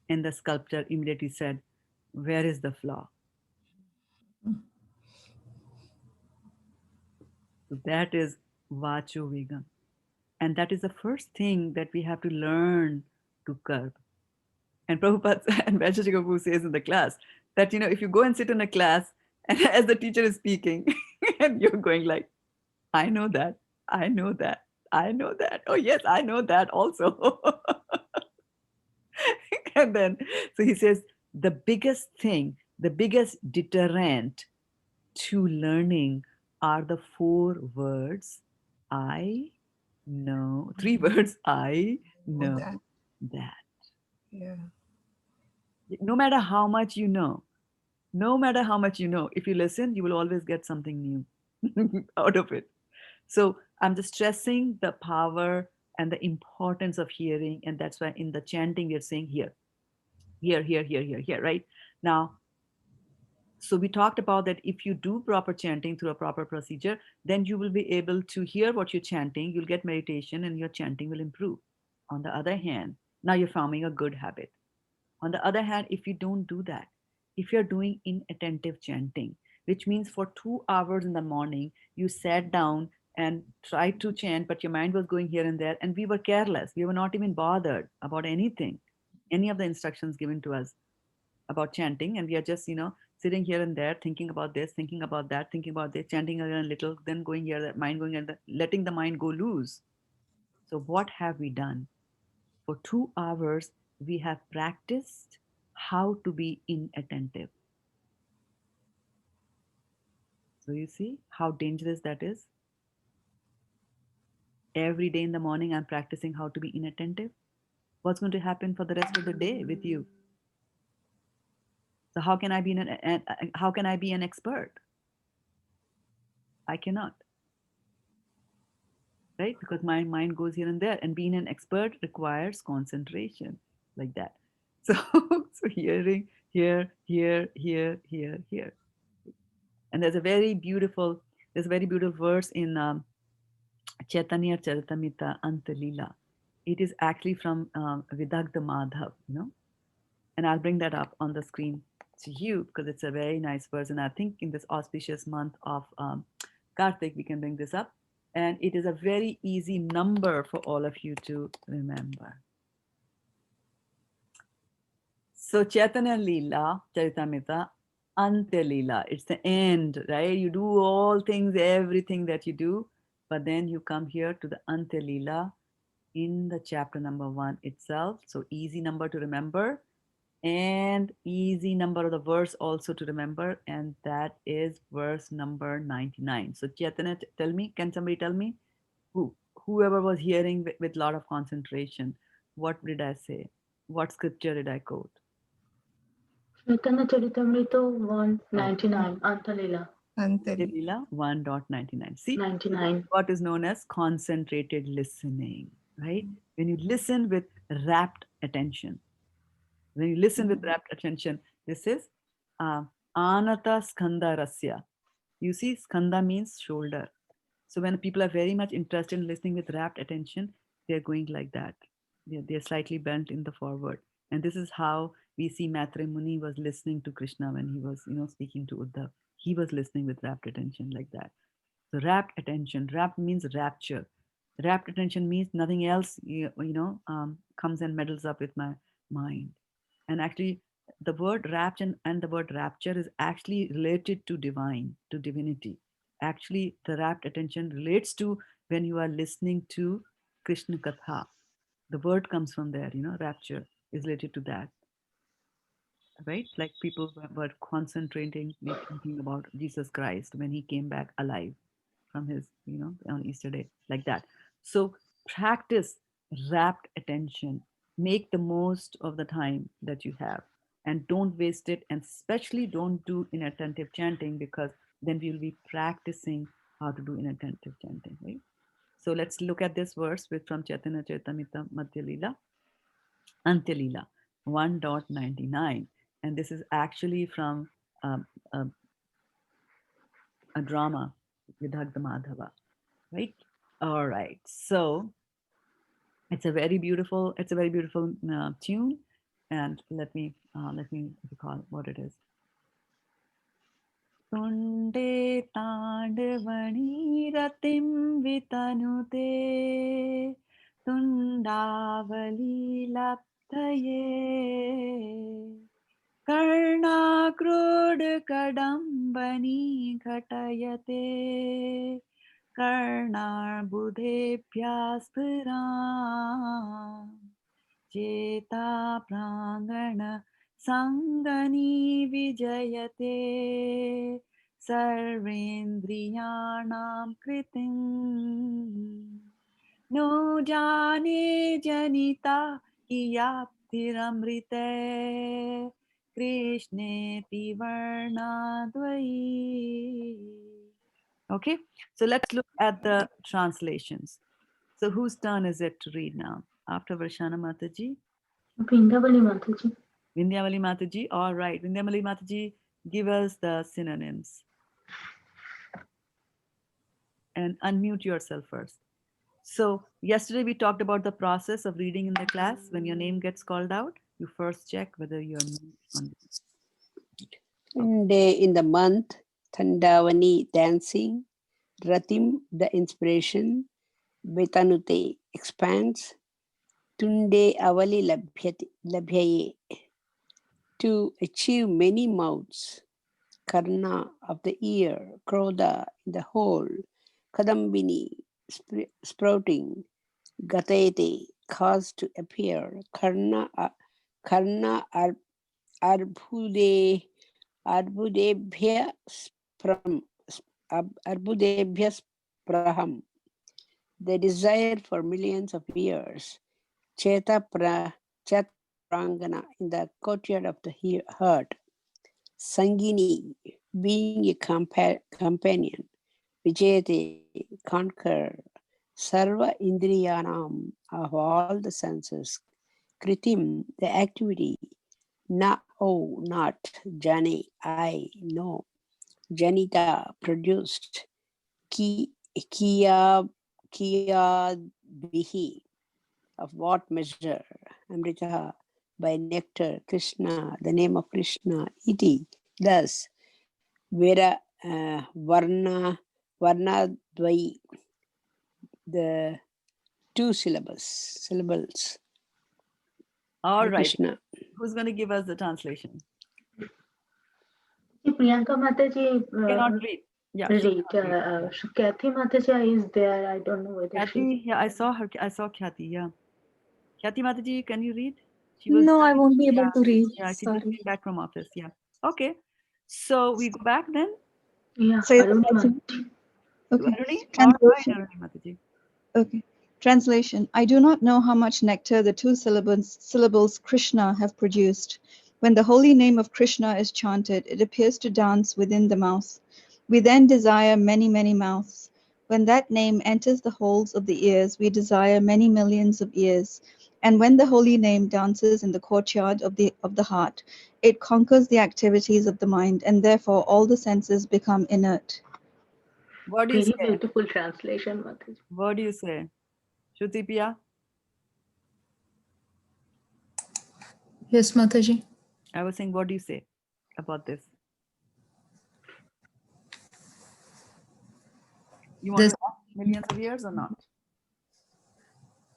And the sculptor immediately said, where is the flaw? So that is Vacho Vegam. And that is the first thing that we have to learn to curb. And Prabhupada and Vaisheshika Prabhu says in the class that, if you go and sit in a class and as the teacher is speaking and you're going like, I know that, I know that, I know that. Oh yes, I know that also. And then, so he says, the biggest thing, the biggest deterrent to learning are the four words I know. Three words I know that. that. Yeah. No matter how much you know, no matter how much you know, if you listen, you will always get something new out of it. So I'm just stressing the power and the importance of hearing. And that's why in the chanting, we're saying here, here, here, here, here, here, right? Now, so we talked about that if you do proper chanting through a proper procedure, then you will be able to hear what you're chanting. You'll get meditation and your chanting will improve. On the other hand, now you're forming a good habit. On the other hand, if you don't do that, if you're doing inattentive chanting, which means for 2 hours in the morning, you sat down and tried to chant, but your mind was going here and there, and we were careless. We were not even bothered about anything, any of the instructions given to us about chanting, and we are just, sitting here and there, thinking about this, thinking about that, thinking about this, chanting again a little, then going here, that mind going, and letting the mind go loose. So, what have we done? For 2 hours, we have practiced how to be inattentive. So, you see how dangerous that is? Every day in the morning, I'm practicing how to be inattentive. What's going to happen for the rest of the day with you? So, how can I be an expert? I cannot, right? Because my mind goes here and there, and being an expert requires concentration, like that. So, so hearing here, here, here, here, here. And there's a very beautiful verse in Chaitanya Charitamrita Antalila. It is actually from Vidagdha Madhav, and I'll bring that up on the screen to you because it's a very nice verse. And I think in this auspicious month of Kartik, we can bring this up. And it is a very easy number for all of you to remember. So Chaitanya Leela, Charitamrita, Ante Leela, it's the end, right? You do all things, everything that you do, but then you come here to the Ante Leela in the chapter number 1 itself. So easy number to remember and easy number of the verse also to remember, and that is verse number 99. So Chaitanya, tell me, can somebody tell me whoever was hearing with lot of concentration, what did I say? What scripture did I quote? Chaitanya Charitamrita 199, Okay. Antalila Antali. Leela 1.99. See, this is 99. what is known as concentrated listening, right? When you listen with rapt attention. When you listen with rapt attention, this is anata skanda rasya. You see, skanda means shoulder. So when people are very much interested in listening with rapt attention, they're going like that. They're slightly bent in the forward. And this is how we see Maitre Muni was listening to Krishna when he was, speaking to Uddhav. He was listening with rapt attention like that. So rapt attention, rapt means rapture. Rapt attention means nothing else, comes and meddles up with my mind. And actually, the word rapt and the word rapture is actually related to divine, to divinity. Actually, the rapt attention relates to when you are listening to Krishna Katha. The word comes from there, rapture is related to that, right? Like people were concentrating, thinking about Jesus Christ when he came back alive from his, on Easter Day, like that. So practice rapt attention. Make the most of the time that you have and don't waste it. And especially don't do inattentive chanting because then we'll be practicing how to do inattentive chanting, right? So let's look at this verse with from Chaitanya Charitamrita Madhya Leela, Antya Leela 1.99. And this is actually from um, a, a drama, Vidagdha Madhava, right? All right. So it's a very beautiful tune, and let me recall what it is. Tunde tandvani ratim vitanute tundavali laptaye कर्णाक्रोड kadambani घटयते कर्णार्बुधेभ्यास्फुरां चेता प्राङ्गण सङ्गनी विजयते sarvendriyanam kritim no jane janita iyaptiramrite krishne tivarnadvai. Okay, so let's look at the translations. So whose turn is it to read now? After Varshana Mataji? Vrindavali Mataji. Vindhyavali Mataji? All right. Vindhyavali Mataji, give us the synonyms. And unmute yourself first. So yesterday we talked about the process of reading in the class. When your name gets called out, you first check whether you're mute or not. Day in the month, Thandavani dancing, Ratim the inspiration, Vetanute expands, Tunde avali labhyaye, to achieve many mouths, Karna of the ear, Krodha in the hole, Kadambini sprouting, Gatayate cause to appear, Karna arbhude arbudebhya spraham, the desire for millions of years, Cheta in the courtyard of the heart, Sangini, being a companion, Vijayate, conquer, Sarva Indriyanam, of all the senses, Kritim, the activity, Na, oh, not, Jani, I, no, Janita, produced, Kiya Bihi, of what measure, Amrita, by nectar, Krishna, the name of Krishna, iti, thus, Vera, Varna Dvai, the two syllables, All right. Krishna. Who's going to give us the translation? Priyanka Mataji Cannot read. Yeah, she read. cannot read. Kathy Mataji is there. I don't know whether she's. Khyati, yeah, I saw her. I saw Khyati, yeah. Khyati Mataji, can you read? She was, No, I won't be able yeah, to read. yeah, she just Sorry. came back from office. Yeah. Okay. So we go back then Yeah, So is Aruni that Mataji. to okay. Aruni. All right, Translation. Aruni Mataji. Okay. Translation. I do not know how much nectar the two syllables Krishna have produced. When the holy name of Krishna is chanted, it appears to dance within the mouth. We then desire many, many mouths. When that name enters the holes of the ears, we desire many millions of ears. And when the holy name dances in the courtyard of the heart, it conquers the activities of the mind, and therefore all the senses become inert. What do you Very say? beautiful translation, Mataji. What do you say? Shruti Priya? Yes, Mataji. I was saying, what do you say about this? You want There's to ask millions of years or not?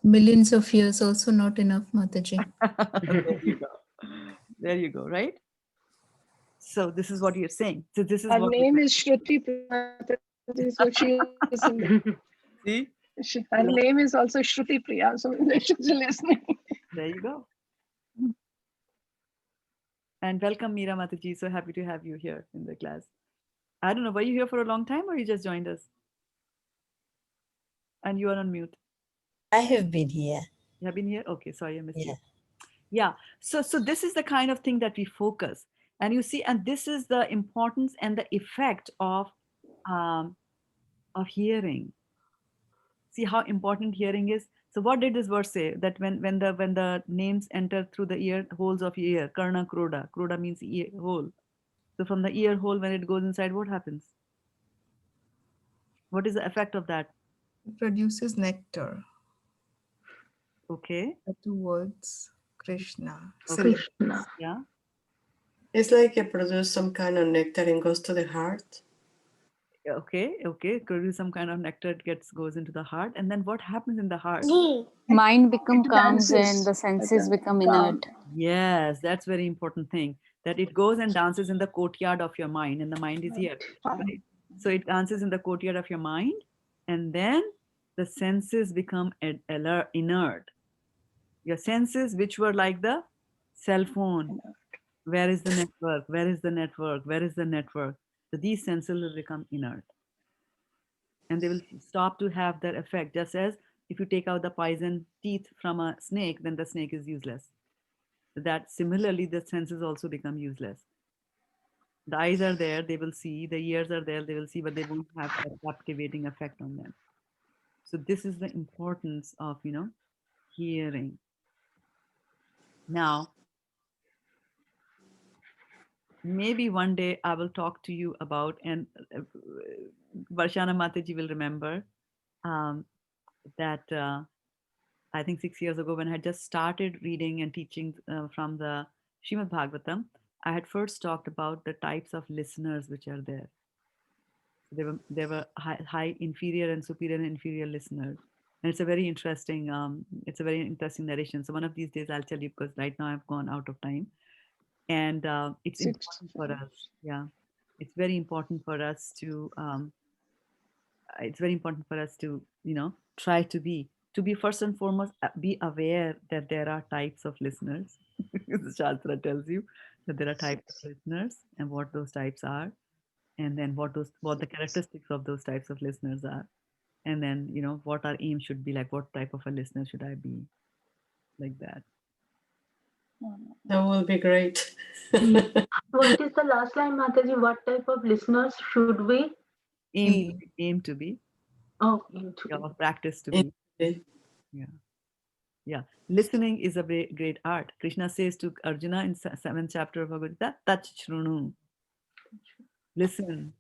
millions of years also not enough, Mataji. There you go. There you go, right? So this is what you're saying. So this is Her what name is Shruti Priya, so she is in the, see? her name is also Shruti Priya, so she's listening. There you go. And welcome, Meera Mataji. So happy to have you here in the class. I don't know, were you here for a long time or you just joined us? And you are on mute. I have been here. You have been here? Okay, sorry, I missed Yeah. you. Yeah. So this is the kind of thing that we focus. And you see, and this is the importance and the effect of hearing. See how important hearing is. So what did this verse say? That when the names enter through the ear holes of your ear, karna kroda. Kroda means ear hole. So from the ear hole, when it goes inside, what happens? What is the effect of that? It produces nectar. Okay. The two words, Krishna. Okay. Krishna. Yeah. It's like it produces some kind of nectar and goes to the heart. Okay. Produce some kind of nectar, goes into the heart, and then what happens in the heart? Mind become It calms and dances. the senses become Calm. inert. Yes, that's very important thing. That it goes and dances in the courtyard of your mind, and the mind is here, right? So it dances in the courtyard of your mind, and then the senses become inert. Your senses, which were like the cell phone, where is the network? Where is the network? Where is the network? So these senses will become inert and they will stop to have their effect. Just as if you take out the poison teeth from a snake, then the snake is useless. So that similarly, the senses also become useless. The eyes are there, they will see, the ears are there, they will see, but they won't have a captivating effect on them. So this is the importance of, hearing. Now, maybe one day I will talk to you about, and Varshana Mataji will remember um, that I think 6 years ago when I had just started reading and teaching from the Srimad Bhagavatam, I had first talked about the types of listeners which are there. So there were high inferior and superior and inferior listeners, and it's a very interesting narration. So one of these days I'll tell you, because right now I've gone out of time, and it's important for us. Yeah, it's very important for us to try to be first and foremost, be aware that there are types of listeners. The Shastra tells you that there are types of listeners and what those types are, and then what the characteristics of those types of listeners are, and then what our aim should be, like what type of a listener should I be, like that. That will be great. What is the last line, Mataji? What type of listeners should we Aim to be. Oh, aim to be. Or practice to be. Yeah. Listening is a great art. Krishna says to Arjuna in 7th chapter of Bhagavad Gita, Tach Shrunu. Listen.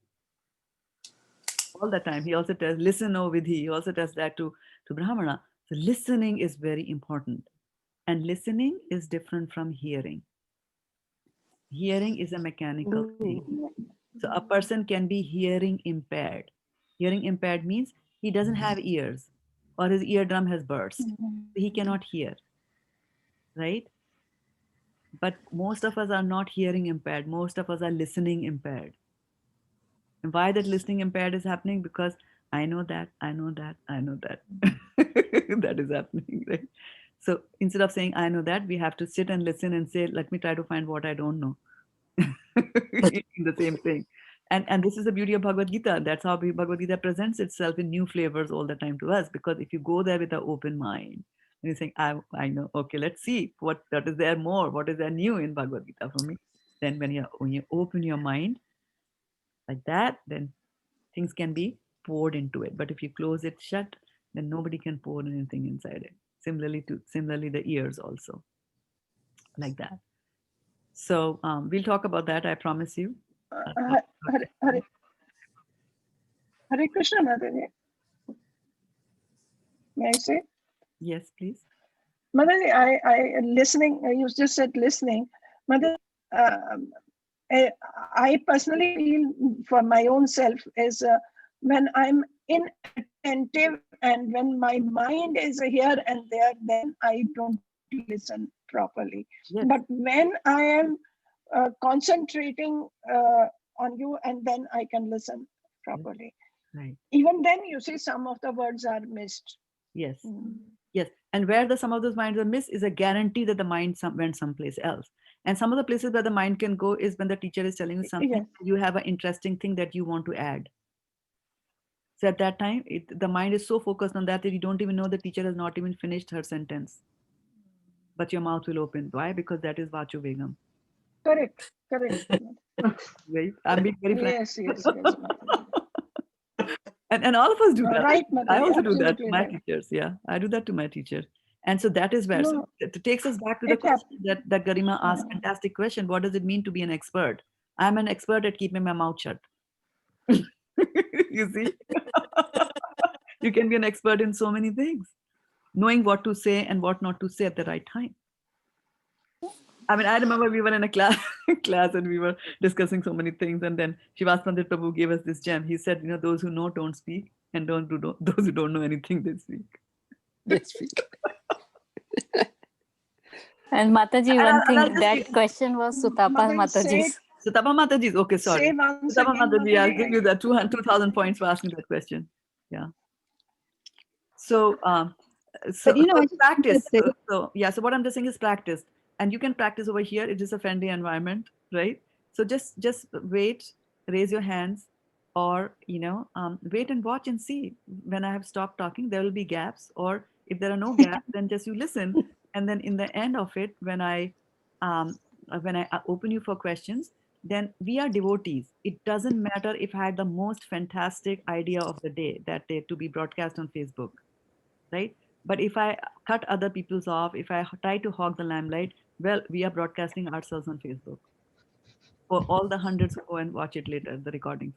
All the time. He also tells, listen, O Vidhi. He also tells that to Brahmana. So listening is very important. And listening is different from hearing. Hearing is a mechanical thing. So a person can be hearing impaired. Hearing impaired means he doesn't have ears, or his eardrum has burst. He cannot hear, right? But most of us are not hearing impaired. Most of us are listening impaired. And why that listening impaired is happening? Because I know that. That is happening, right? So instead of saying, I know that, we have to sit and listen and say, let me try to find what I don't know. The same thing. And this is the beauty of Bhagavad Gita. That's how Bhagavad Gita presents itself in new flavors all the time to us. Because if you go there with an open mind, and you think, I know, okay, let's see what is there more, what is there new in Bhagavad Gita for me. Then when you open your mind like that, then things can be poured into it. But if you close it shut, then nobody can pour anything inside it. Similarly, the ears also, like that. So we'll talk about that, I promise you. Hare Krishna, Mataji. May I say? Yes, please. Mataji, I listening. You just said listening. Mataji, I personally feel for my own self is when I'm inattentive and when my mind is here and there, then I don't listen properly. Yes. But when I am concentrating on you, and then I can listen properly. Right. Even then, you see, some of the words are missed. Yes. Yes. And where some of those minds are missed is a guarantee that the mind went someplace else. And some of the places where the mind can go is when the teacher is telling you something, yes, you have an interesting thing that you want to add. So at that time, the mind is so focused on that you don't even know the teacher has not even finished her sentence. But your mouth will open. Why? Because that is Vachu Begum. Correct. Right? I'm being very frank. Yes. And all of us do that. Right, I also do that to my teachers. Yeah, I do that to my teacher. And so that is where it takes us back to the question that Garima asked. Fantastic question. What does it mean to be an expert? I'm an expert at keeping my mouth shut. You see? You can be an expert in so many things. Knowing what to say and what not to say at the right time. I mean, I remember we were in a class and we were discussing so many things. And then Shivas Pandit Prabhu gave us this gem. He said, those who know don't speak, and those who don't know anything, they speak. They speak. And Mataji, one thing, that question was Sutapa Mataji's. Sutapa Mataji's, okay, sorry. Sutapa Mataji, I'll give you the 2,000 points for asking that question. Yeah. So, practice. So what I'm just saying is practice. And you can practice over here. It is a friendly environment, right? So just wait raise your hands, or wait and watch and see. When I have stopped talking, there will be gaps, or if there are no gaps, then just you listen. And then in the end of it, um, when I open you for questions, then we are devotees. It doesn't matter if I had the most fantastic idea of the day that day to be broadcast on Facebook, right? But if I cut other people's off, if I try to hog the limelight, well, we are broadcasting ourselves on Facebook for all the hundreds who go and watch it later, the recordings,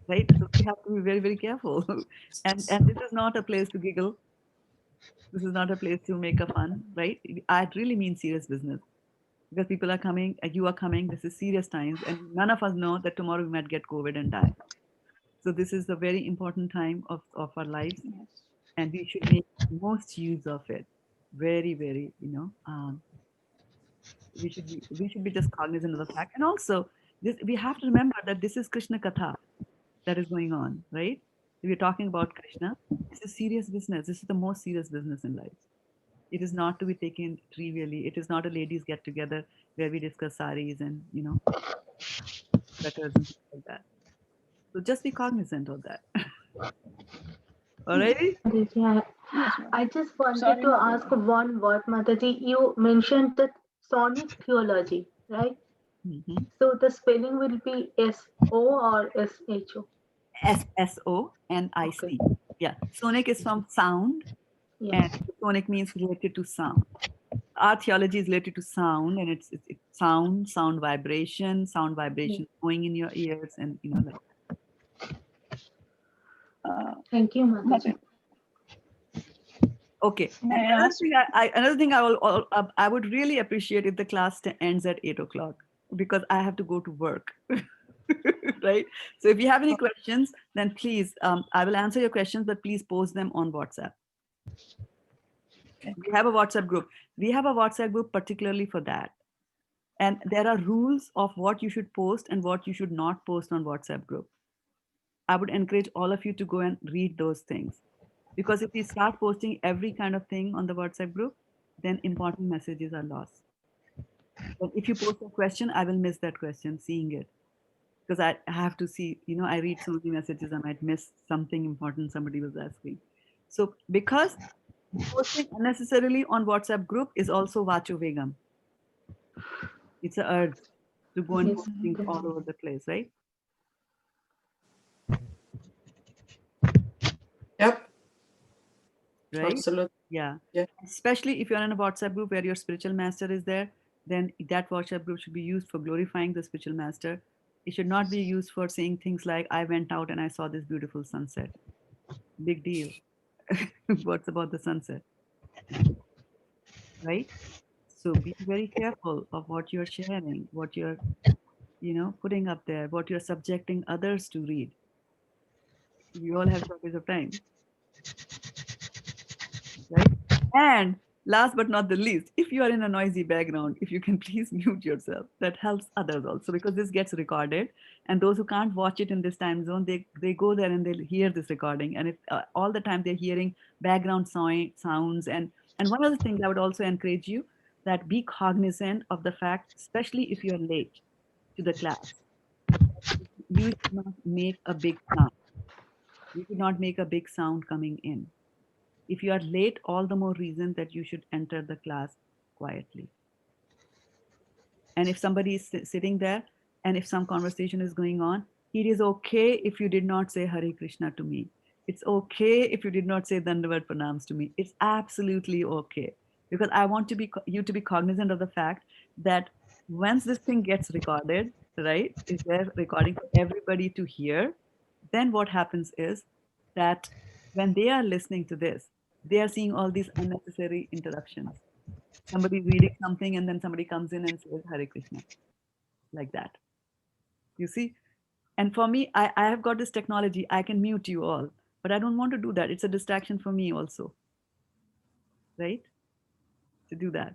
right? So we have to be very, very careful. And this is not a place to giggle. This is not a place to make a fun, right? I really mean serious business, because people are coming, you are coming. This is serious times, and none of us know that tomorrow we might get COVID and die. So this is a very important time of our lives, Yes. and we should make most use of it. Very, very, we should be just cognizant of the fact. And also, this we have to remember that this is Krishna Katha that is going on, right? We're talking about Krishna. This is serious business. This is the most serious business in life. It is not to be taken trivially. It is not a ladies get together where we discuss saris and sweaters and things like that. So just be cognizant of that. Yes. Alrighty? Mataji, Yes, I Mataji. just wanted Sorry, to ask Mataji. one word, Mataji. You mentioned that sonic theology, right? Mm-hmm. So the spelling will be S-O or S-H-O? SSONIC. Okay. Yeah. Sonic is from sound, Yes. and sonic means related to sound. Our theology is related to sound, and it's sound Yes. vibration going in your ears, and like. Uh, Thank you, Mataji. Mataji, Okay. may And I ask? another thing I would really appreciate if the class ends at 8 o'clock, because I have to go to work. Right. So if you have any questions, then please, I will answer your questions, but please post them on WhatsApp. Okay. We have a WhatsApp group. We have a WhatsApp group particularly for that. And there are rules of what you should post and what you should not post on WhatsApp group. I would encourage all of you to go and read those things. Because if we start posting every kind of thing on the WhatsApp group, then important messages are lost. But if you post a question, I will miss that question, seeing it. Because I have to see, I read so many messages, I might miss something important somebody was asking. So because posting unnecessarily on WhatsApp group is also vacho vegam. It's an urge to go and Yes. post things all over the place, right? Yep, Right? absolutely. Yeah. Yeah. Especially if you're in a WhatsApp group where your spiritual master is there, then that WhatsApp group should be used for glorifying the spiritual master. It should not be used for saying things like, I went out and I saw this beautiful sunset. Big deal. What's about the sunset? Right? So be very careful of what you're sharing, what you're, putting up there, what you're subjecting others to read. We all have shortage of time, right? And last but not the least, if you are in a noisy background, if you can please mute yourself, that helps others also, because this gets recorded, and those who can't watch it in this time zone, they go there and they'll hear this recording, and if all the time they're hearing background sounds, and one other thing I would also encourage you, that be cognizant of the fact, especially if you're late to the class, you should not make a big sound. You should not make a big sound coming in. If you are late, all the more reason that you should enter the class quietly. And if somebody is sitting there, and if some conversation is going on, it is okay if you did not say Hare Krishna to me. It's okay if you did not say Dandavat Pranams to me. It's absolutely okay. Because I want you to be cognizant of the fact that once this thing gets recorded, right, is there recording for everybody to hear, then what happens is that when they are listening to this, they are seeing all these unnecessary interruptions. Somebody reading something and then somebody comes in and says Hare Krishna, like that. You see? And for me, I have got this technology. I can mute you all, but I don't want to do that. It's a distraction for me also, right? To do that.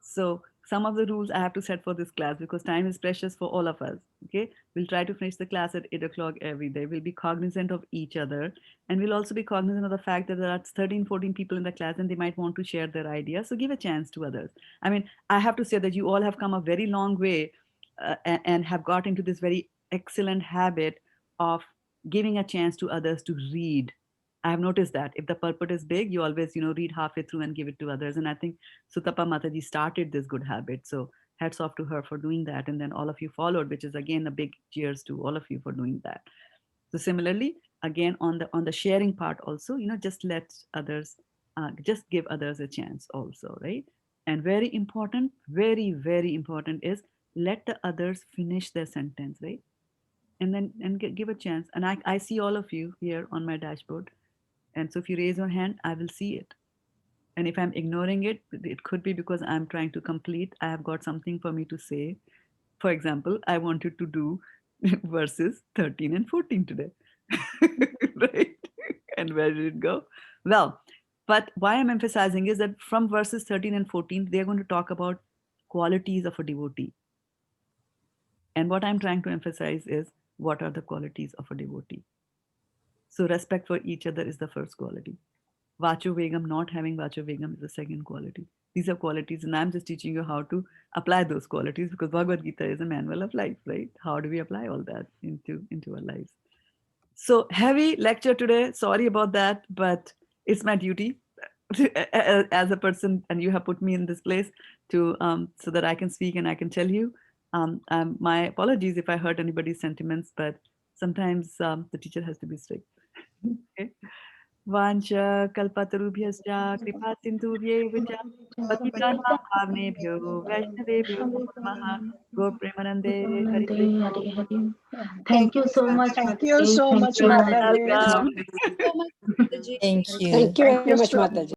So some of the rules I have to set for this class, because time is precious for all of us. Okay. We'll try to finish the class at 8 o'clock every day. We'll be cognizant of each other. And we'll also be cognizant of the fact that there are 13, 14 people in the class and they might want to share their ideas. So give a chance to others. I mean, I have to say that you all have come a very long way and have got into this very excellent habit of giving a chance to others to read. I have noticed that if the purport is big, you always, read halfway through and give it to others. And I think Sutapa Mataji started this good habit. So hats off to her for doing that. And then all of you followed, which is again a big cheers to all of you for doing that. So similarly, again on the sharing part also, just let others, just give others a chance also, right? And very important, very very important is let the others finish their sentence, right? And then give a chance. And I see all of you here on my dashboard, and so if you raise your hand, I will see it. And if I'm ignoring it, it could be because I'm trying to complete. I have got something for me to say. For example, I wanted to do verses 13 and 14 today. Right? And where did it go? Well, but why I'm emphasizing is that from verses 13 and 14, they're going to talk about qualities of a devotee. And what I'm trying to emphasize is what are the qualities of a devotee? So respect for each other is the first quality. Vacho Vegam, not having Vacho Vegam is the second quality. These are qualities, and I'm just teaching you how to apply those qualities because Bhagavad Gita is a manual of life, right? How do we apply all that into our lives? So heavy lecture today. Sorry about that, but it's my duty as a person, and you have put me in this place to so that I can speak and I can tell you. My apologies if I hurt anybody's sentiments, but sometimes the teacher has to be strict. Okay. Vancha kalpatarubhyascha kripa sindhubhyev cha patitanam bhavnebhyo vaishnavebhyo namo namaha. Gaur Premanande Hari Hari Bol. Thank you so much, Thank you Mataji. so Thank much, you. You're Mataji. welcome. So much, Mataji. Thank you. Thank you Thank very you much, so Mataji.